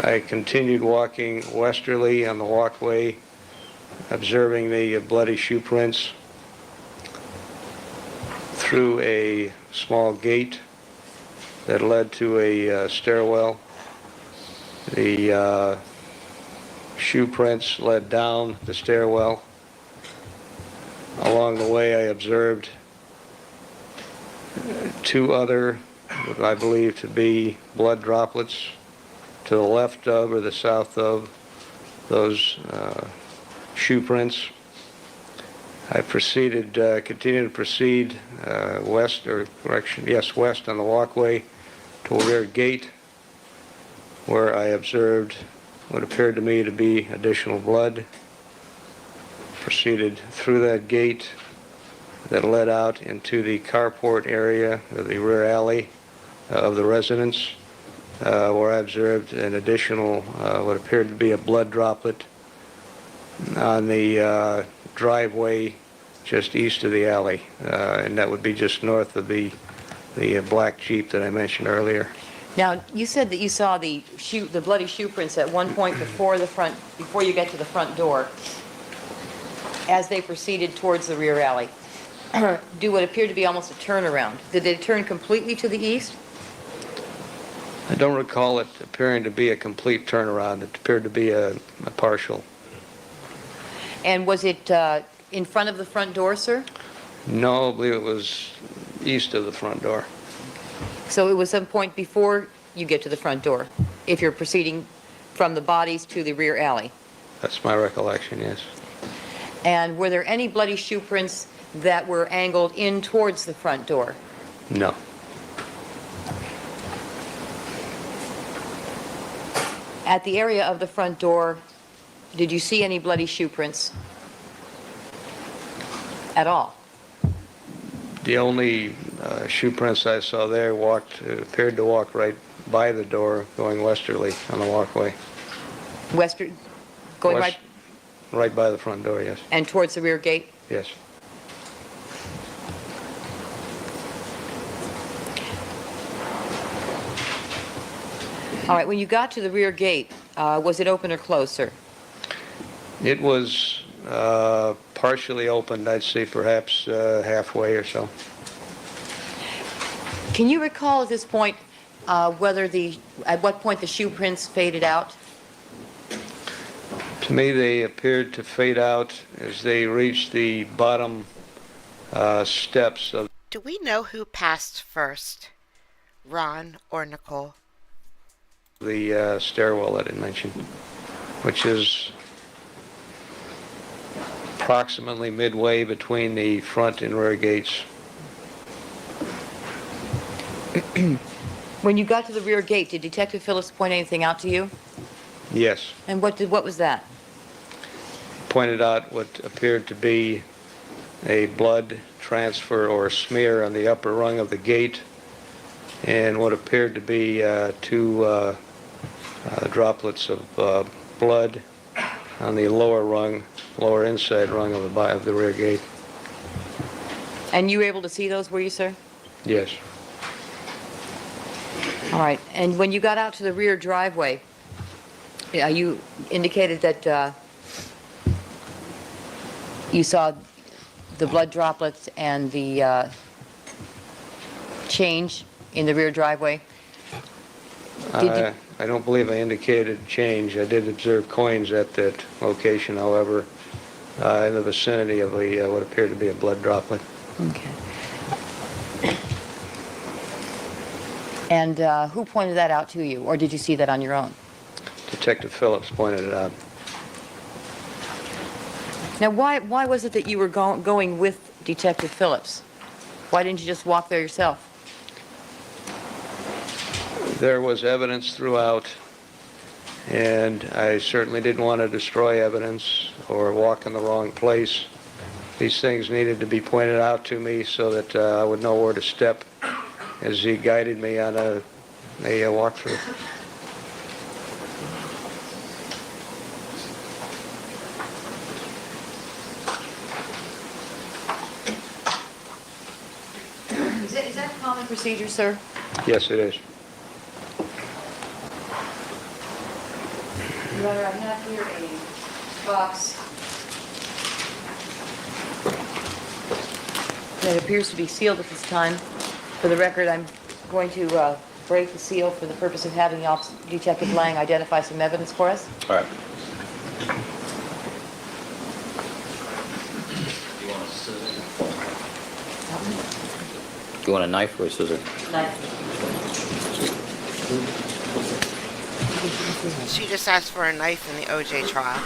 S8: I continued walking westerly on the walkway, observing the bloody shoe prints through a small gate that led to a stairwell. The shoe prints led down the stairwell. Along the way, I observed two other, what I believe to be blood droplets to the left of or the south of those shoe prints. I continued to proceed west on the walkway to a rear gate where I observed what appeared to me to be additional blood. Proceeded through that gate that led out into the carport area, or the rear alley of the residence, where I observed an additional, what appeared to be a blood droplet on the driveway just east of the alley, and that would be just north of the black Jeep that I mentioned earlier.
S2: Now, you said that you saw the bloody shoe prints at one point before you get to the front door, as they proceeded towards the rear alley. Do what appeared to be almost a turnaround. Did they turn completely to the east?
S8: I don't recall it appearing to be a complete turnaround. It appeared to be a partial.
S2: And was it in front of the front door, sir?
S8: No, I believe it was east of the front door.
S2: So it was some point before you get to the front door, if you're proceeding from the bodies to the rear alley.
S8: That's my recollection, yes.
S2: And were there any bloody shoe prints that were angled in towards the front door?
S8: No.
S2: At the area of the front door, did you see any bloody shoe prints at all?
S8: The only shoe prints I saw there appeared to walk right by the door, going westerly on the walkway.
S2: Going
S8: West- Right by the front door, yes.
S2: and towards the rear gate?
S8: Yes.
S2: All right, when you got to the rear gate, was it open or closed, sir?
S8: It was partially opened, I'd say perhaps halfway or so.
S2: Can you recall at this point at what point the shoe prints faded out?
S8: To me, they appeared to fade out as they reached the bottom steps of
S1: Do we know who passed first? Ron or Nicole?
S8: the stairwell that I mentioned, which is approximately midway between the front and rear gates.
S2: When you got to the rear gate, did Detective Phillips point anything out to you?
S8: Yes.
S2: And what was that?
S8: Pointed out what appeared to be a blood transfer or smear on the upper rung of the gate, and what appeared to be two droplets of blood on the lower inside rung of the rear gate.
S2: And you were able to see those, were you, sir?
S8: Yes.
S2: All right. And when you got out to the rear driveway, you indicated that you saw the blood droplets and the change in the rear driveway. Did you-
S8: I don't believe I indicated change. I did observe coins at that location, however, in the vicinity of what appeared to be a blood droplet.
S2: Okay. And who pointed that out to you, or did you see that on your own?
S8: Detective Phillips pointed it out.
S2: Now, why was it that you were going with Detective Phillips? Why didn't you just walk there yourself?
S8: There was evidence throughout, and I certainly didn't want to destroy evidence or walk in the wrong place. These things needed to be pointed out to me so that I would know where to step as he guided me on a walkthrough.
S2: Is that common procedure, sir?
S8: Yes, it is.
S2: Your Honor, I have here a box that appears to be sealed at this time. For the record, I'm going to break the seal for the purpose of having Detective Lang identify some evidence for us.
S3: All right. You want a knife or a scissor?
S1: She just asked for a knife in the OJ trial.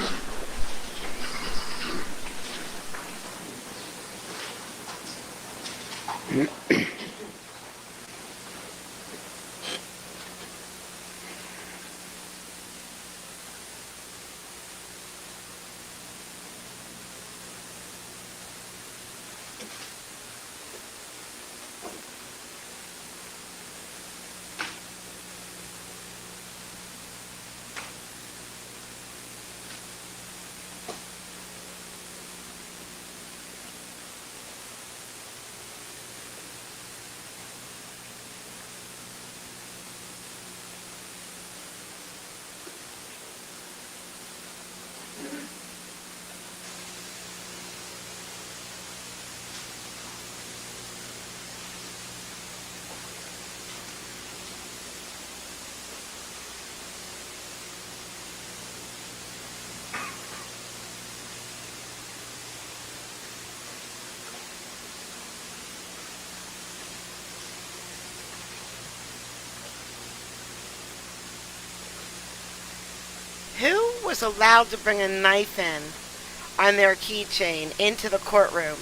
S1: Who was allowed to bring a knife in on their keychain into the courtroom?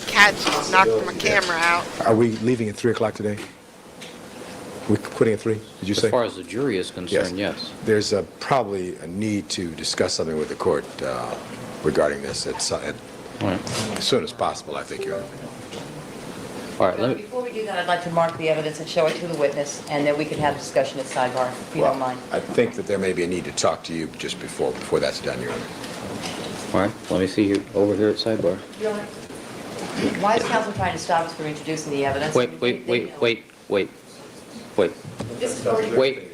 S1: Cat just knocked my camera out.
S5: Are we leaving at 3 o'clock today? We're quitting at 3, did you say?
S3: As far as the jury is concerned, yes.
S5: There's probably a need to discuss something with the court regarding this
S3: All right.
S5: as soon as possible, I think, Your Honor.
S3: All right, let me,
S2: Before we do that, I'd like to mark the evidence and show it to the witness, and then we can have discussion at sidebar, if you don't mind.
S5: I think that there may be a need to talk to you just before that's done, Your Honor.
S3: all right, let me see you over here at sidebar.
S2: Your Honor, why is counsel trying to stop us from introducing the evidence?
S3: Wait.
S2: This is already...
S3: Wait.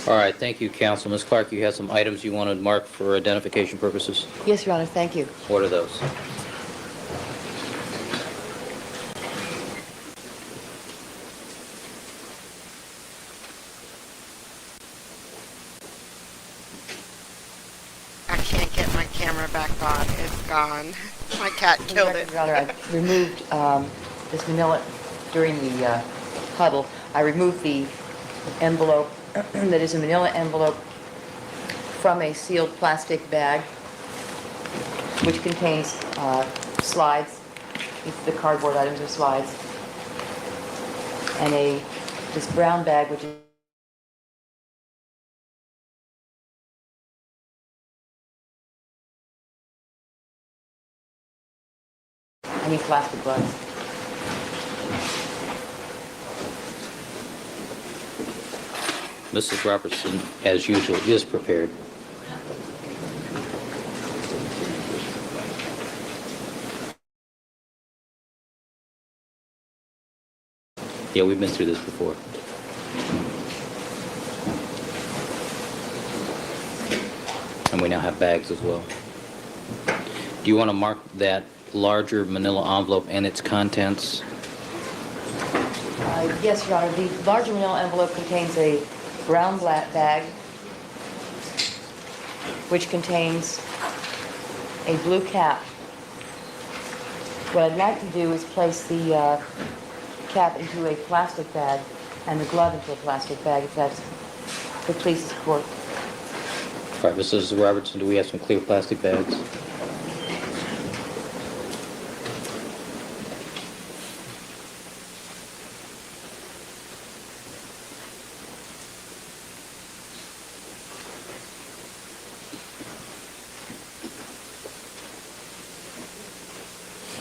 S3: All right, thank you, counsel. Ms. Clark, you have some items you want to mark for identification purposes?
S2: Yes, Your Honor, thank you.
S3: What are those?
S1: I can't get my camera back on. It's gone. My cat killed it.
S2: Your Honor, I removed this manila during the huddle. I removed the envelope that is a manila envelope from a sealed plastic bag, which contains slides. The cardboard items are slides, and this brown bag, which is I need plastic gloves.
S3: Mrs. Robertson, as usual, is prepared. Yeah, we've been through this before. And we now have bags as well. Do you want to mark that larger manila envelope and its contents?
S2: Yes, Your Honor. The larger manila envelope contains a brown bag, which contains a blue cap. What I'd like to do is place the cap into a plastic bag and the glove into a plastic bag, if it pleases the court.
S3: All right, Mrs. Robertson, do we have some clear plastic bags?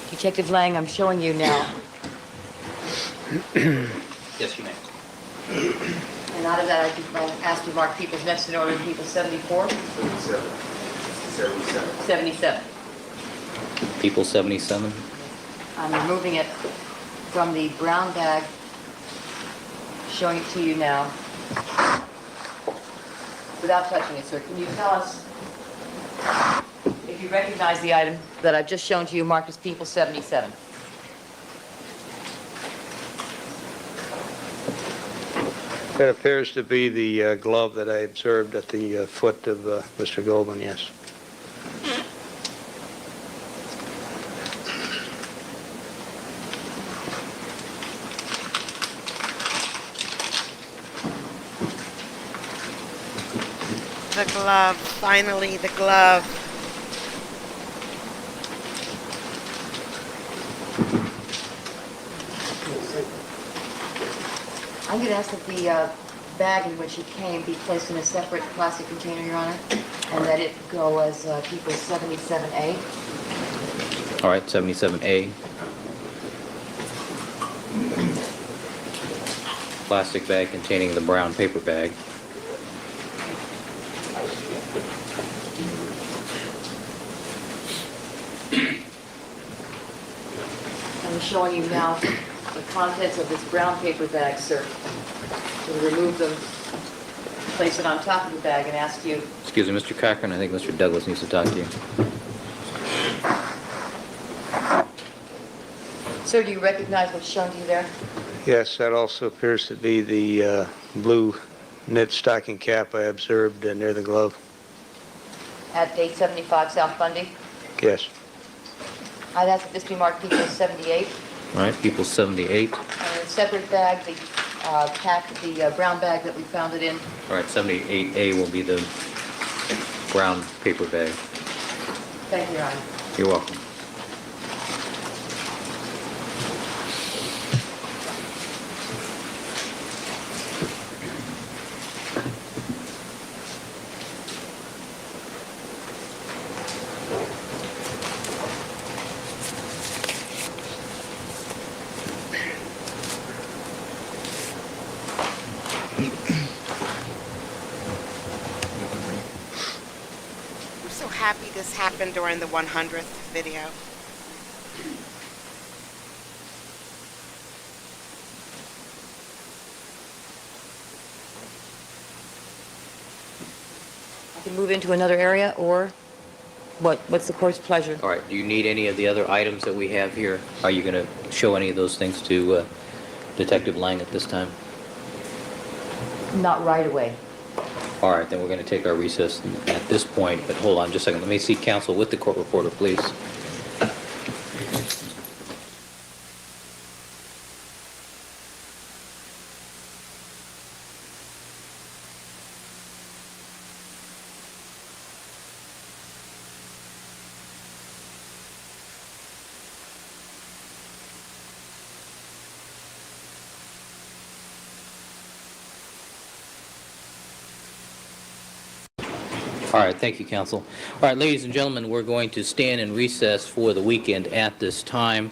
S2: Detective Lang, I'm showing you now.
S3: Yes, you may.
S2: And out of that, I'll ask you to mark people's next in order, people 74?
S9: 77. 77.
S2: 77.
S3: People 77?
S2: I'm removing it from the brown bag, showing it to you now, without touching it, sir. Can you tell us if you recognize the item that I've just shown to you marked as people 77?
S8: That appears to be the glove that I observed at the foot of Mr. Goldman, yes.
S1: The glove. Finally, the glove.
S2: I'm going to ask that the bag in which it came be placed in a separate plastic container, Your Honor, and that it go as people 77A.
S3: All right, 77A. Plastic bag containing the brown paper bag.
S2: I'm showing you now the contents of this brown paper bag, sir. We'll remove them, place it on top of the bag, and ask you.
S3: Excuse me, Mr. Cochran, I think Mr. Douglas needs to talk to you.
S2: Sir, do you recognize what's shown to you there?
S8: Yes, that also appears to be the blue knit stocking cap I observed near the glove.
S2: At 875 South Bundy?
S8: Yes.
S2: I'd ask that this be marked people 78.
S3: All right, people 78.
S2: And in a separate bag, the brown bag that we found it in.
S3: All right, 78A will be the brown paper bag.
S2: Thank you, Your Honor.
S3: You're welcome.
S1: I'm so happy this happened during the 100th video.
S2: I can move into another area, or what's the court's pleasure?
S3: All right, do you need any of the other items that we have here? Are you going to show any of those things to Detective Lang at this time?
S2: Not right away.
S3: All right, then we're going to take our recess at this point, but hold on just a second. Let me see counsel with the court reporter, please. All right, thank you, counsel. All right, ladies and gentlemen, we're going to stand in recess for the weekend at this time.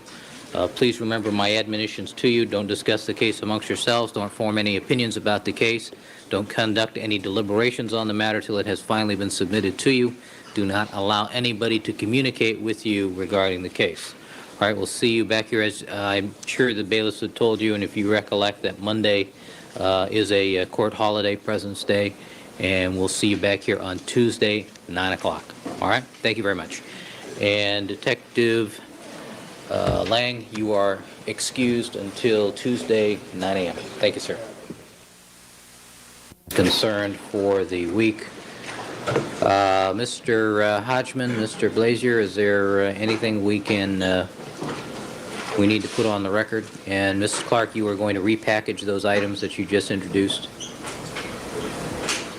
S3: Please remember my admonitions to you. Don't discuss the case amongst yourselves. Don't form any opinions about the case. Don't conduct any deliberations on the matter till it has finally been submitted to you. Do not allow anybody to communicate with you regarding the case. All right, we'll see you back here, as I'm sure the bailiffs have told you, and if you recollect that Monday is a court holiday, President's Day, and we'll see you back here on Tuesday, 9 o'clock. All right? Thank you very much. And Detective Lang, you are excused until Tuesday, 9 a.m. Thank you, sir. Concerned for the week. Mr. Hodgman, Mr. Blazier, is there anything we need to put on the record? And Mrs. Clark, you are going to repackage those items that you just introduced,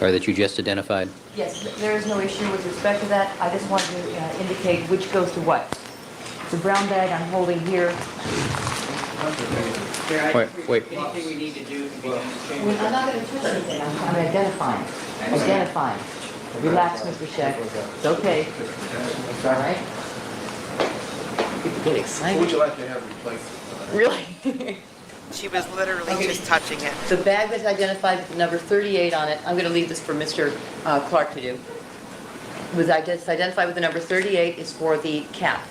S3: or that you just identified?
S2: Yes, there is no issue with respect to that. I just wanted to indicate which goes to what. The brown bag I'm holding here.
S3: Wait.
S9: Anything we need to do to be done to change
S2: I'm not going to touch anything. I'm identifying. Identifying. Relax, Mr. Scheck. It's okay. All right? People get excited.
S9: Would you like to have replaced?
S2: Really?
S1: She was literally just touching it.
S2: The bag that's identified with the number 38 on it, I'm going to leave this for Mr. Clark to do. Was identified with the number 38 is for the cap.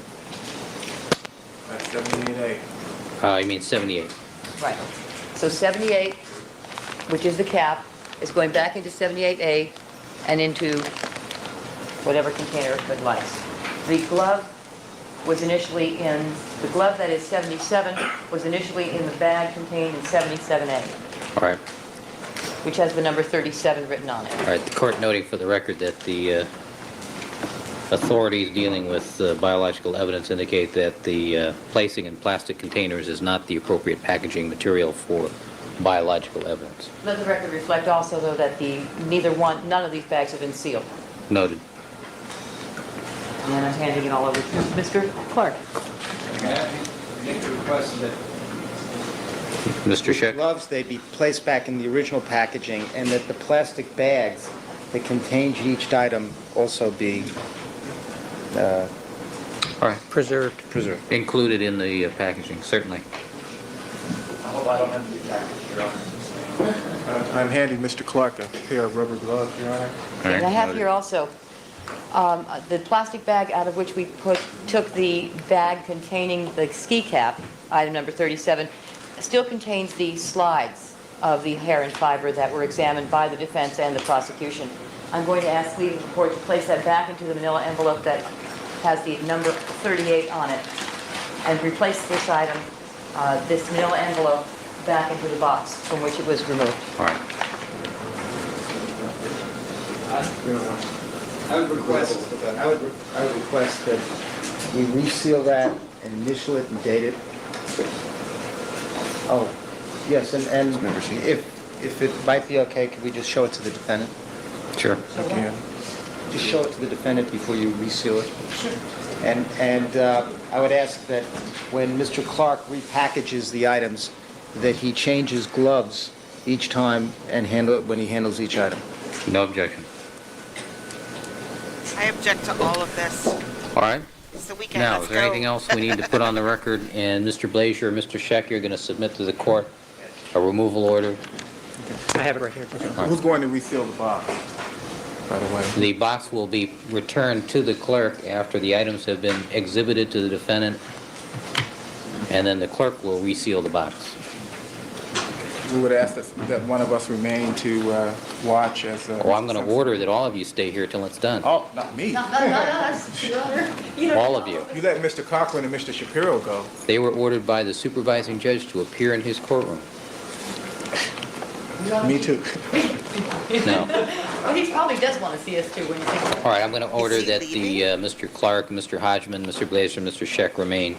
S9: That's 78A.
S3: You mean 78?
S2: Right. So 78, which is the cap, is going back into 78A and into whatever container it likes. The glove was initially in, the glove that is 77 was initially in the bag contained in 77A,
S3: All right.
S2: which has the number 37 written on it.
S3: All right, the court noting for the record that the authorities dealing with biological evidence indicate that the placing in plastic containers is not the appropriate packaging material for biological evidence.
S2: Let the record reflect also, though, that none of these bags have been sealed.
S3: Noted.
S2: And then I'm handing it all over to Mr. Clark.
S6: Make the request that
S3: Mr. Scheck?
S10: gloves, they be placed back in the original packaging, and that the plastic bags that contain each item also be
S3: All right.
S10: preserved.
S3: Included in the packaging, certainly.
S6: I hope I don't have to be packaged, Your Honor.
S9: I'm handing Mr. Clark a pair of rubber gloves, Your Honor.
S3: All right,
S2: And I have
S3: noted.
S2: here also the plastic bag out of which we took the bag containing the ski cap, item number 37, still contains the slides of the hair and fiber that were examined by the defense and the prosecution. I'm going to ask leave of the court to place that back into the manila envelope that has the number 38 on it, and replace this item, this manila envelope, back into the box from which it was removed.
S3: All right.
S10: I would request that we reseal that and initial it and date it. Oh, yes, and if it might be okay, could we just show it to the defendant?
S3: Sure.
S10: Just show it to the defendant before you reseal it. And I would ask that when Mr. Clark repackages the items, that he changes gloves each time and handle it when he handles each item.
S3: No objection.
S1: I object to all of this.
S3: All right.
S1: It's the weekend.
S3: Now,
S1: Let's
S3: is there
S1: go.
S3: anything else we need to put on the record? And Mr. Blazier or Mr. Scheck, you're going to submit to the court a removal order.
S10: I have it right here.
S9: Who's going to refill the box, by the way?
S3: The box will be returned to the clerk after the items have been exhibited to the defendant, and then the clerk will reseal the box.
S9: We would ask that one of us remain to watch as...
S3: Or I'm going to order that all of you stay here till it's done.
S9: Oh, not me.
S3: All of you.
S9: You let Mr. Cochran and Mr. Shapiro go.
S3: They were ordered by the supervising judge to appear in his courtroom.
S9: Me too.
S3: No.
S2: Well, he probably does want to see us too when you think about it.
S3: All right, I'm going to order
S1: Is he
S3: that the Mr. Clark, Mr. Hodgman, Mr. Blazier, and Mr. Scheck remain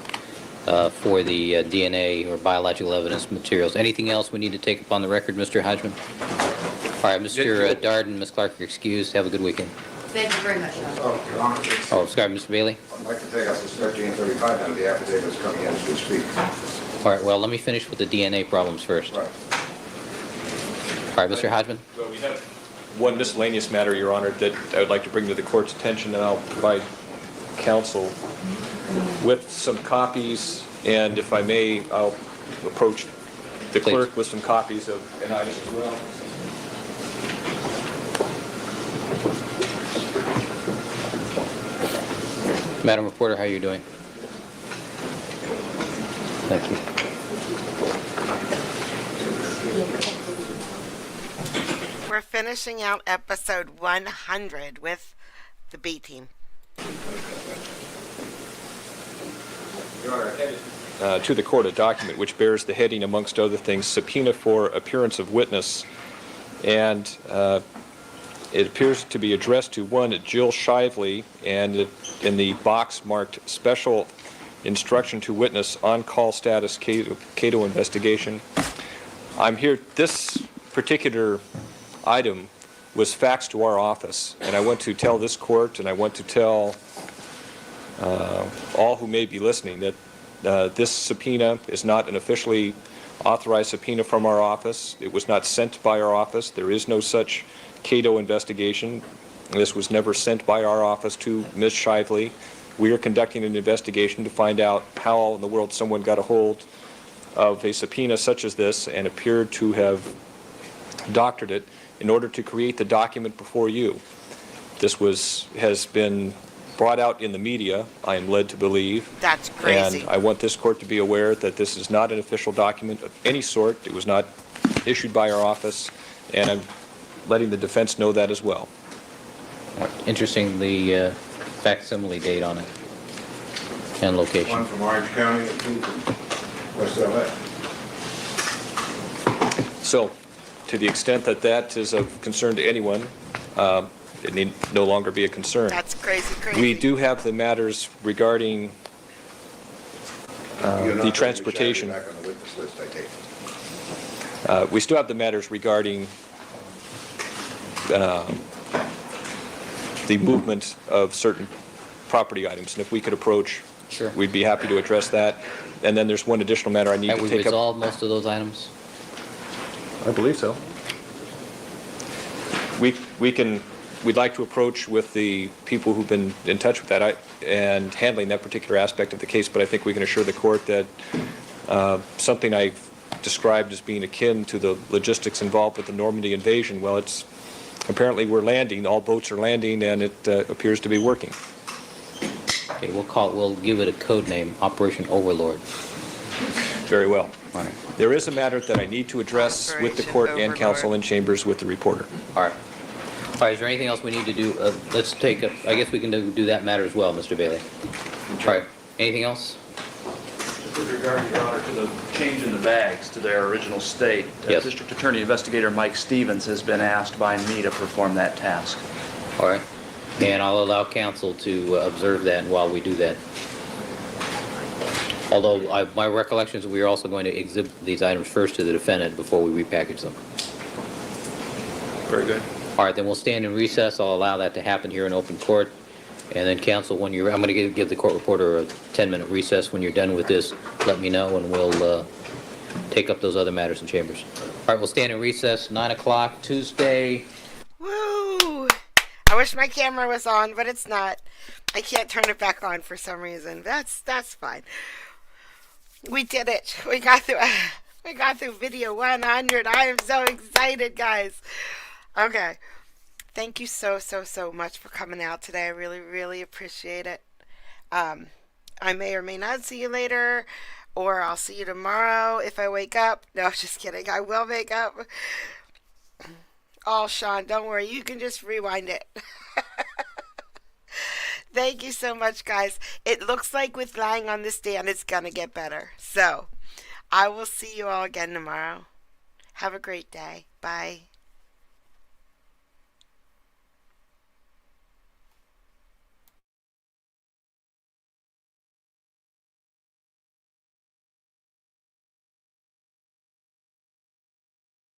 S3: for the DNA or biological evidence materials. Anything else we need to take up on the record, Mr. Hodgman? All right, Mr. Darden, Ms. Clark, you're excused. Have a good weekend.
S2: Thank you very much, John.
S11: Oh, Your Honor, it's-
S3: Oh, sorry, Mr. Bailey?
S11: I'd like to take us to 1335 now, the affidavit is coming in as we speak.
S3: All right, well, let me finish with the DNA problems first.
S11: Right.
S3: All right, Mr. Hodgman?
S12: Well, we have one miscellaneous matter, Your Honor, that I would like to bring to the court's attention, and I'll provide counsel with some copies, and if I may, I'll approach the clerk with some copies of an item as well.
S3: Madam Reporter, how are you doing? Thank you.
S1: We're finishing out episode 100 with the B team.
S12: Your Honor, to the court a document which bears the heading, amongst other things, subpoena for appearance of witness, and it appears to be addressed to one Jill Shively, and in the box marked special instruction to witness on call status Cato investigation. I'm here. This particular item was faxed to our office, and I want to tell this court, and I want to tell all who may be listening, that this subpoena is not an officially authorized subpoena from our office. It was not sent by our office. There is no such Cato investigation. This was never sent by our office to Ms. Shively. We are conducting an investigation to find out how in the world someone got a hold of a subpoena such as this and appeared to have doctored it in order to create the document before you. This has been brought out in the media, I am led to believe.
S1: That's crazy.
S12: And I want this court to be aware that this is not an official document of any sort. It was not issued by our office, and I'm letting the defense know that as well.
S3: Interesting, the facsimile date on it and location.
S11: One from Orange County and two from West LA.
S12: So, to the extent that that is of concern to anyone, it need no longer be a concern.
S1: That's crazy.
S12: We do have the matters regarding the transportation.
S11: Back on the witness list, I take it.
S12: We still have the matters regarding the movement of certain property items, and if we could approach,
S3: Sure.
S12: we'd be happy to address that. And then there's one additional matter I need
S3: Have
S12: to
S3: we
S12: take up.
S3: resolved most of those items?
S12: I believe so. We'd like to approach with the people who've been in touch with that and handling that particular aspect of the case, but I think we can assure the court that something I've described as being akin to the logistics involved with the Normandy invasion, well, it's apparently we're landing, all boats are landing, and it appears to be working.
S3: Okay, we'll give it a code name, Operation Overlord.
S12: Very well.
S3: All right.
S12: There is a matter that I need to address with the court and counsel in chambers with the reporter.
S3: All right. All right, is there anything else we need to do? Let's take a, I guess we can do that matter as well, Mr. Bailey. All right, anything else?
S13: With regard, Your Honor, to the change in the bags to their original state,
S3: Yes.
S13: District Attorney Investigator Mike Stevens has been asked by me to perform that task.
S3: All right. And I'll allow counsel to observe that while we do that. Although my recollection is we are also going to exhibit these items first to the defendant before we repackage them.
S12: Very good.
S3: All right, then we'll stand in recess. I'll allow that to happen here in open court. And then counsel, when you're, I'm going to give the court reporter a 10-minute recess. When you're done with this, let me know, and we'll take up those other matters in chambers. All right, we'll stand in recess, 9 o'clock, Tuesday.
S1: Woo! I wish my camera was on, but it's not. I can't turn it back on for some reason. That's fine. We did it. We got through video 100. I am so excited, guys. Okay. Thank you so much for coming out today. I really appreciate it. I may or may not see you later, or I'll see you tomorrow if I wake up. No, just kidding. I will wake up. Oh, Sean, don't worry. You can just rewind it. Thank you so much, guys. It looks like with lying on this stand, it's going to get better. So, I will see you all again tomorrow. Have a great day. Bye.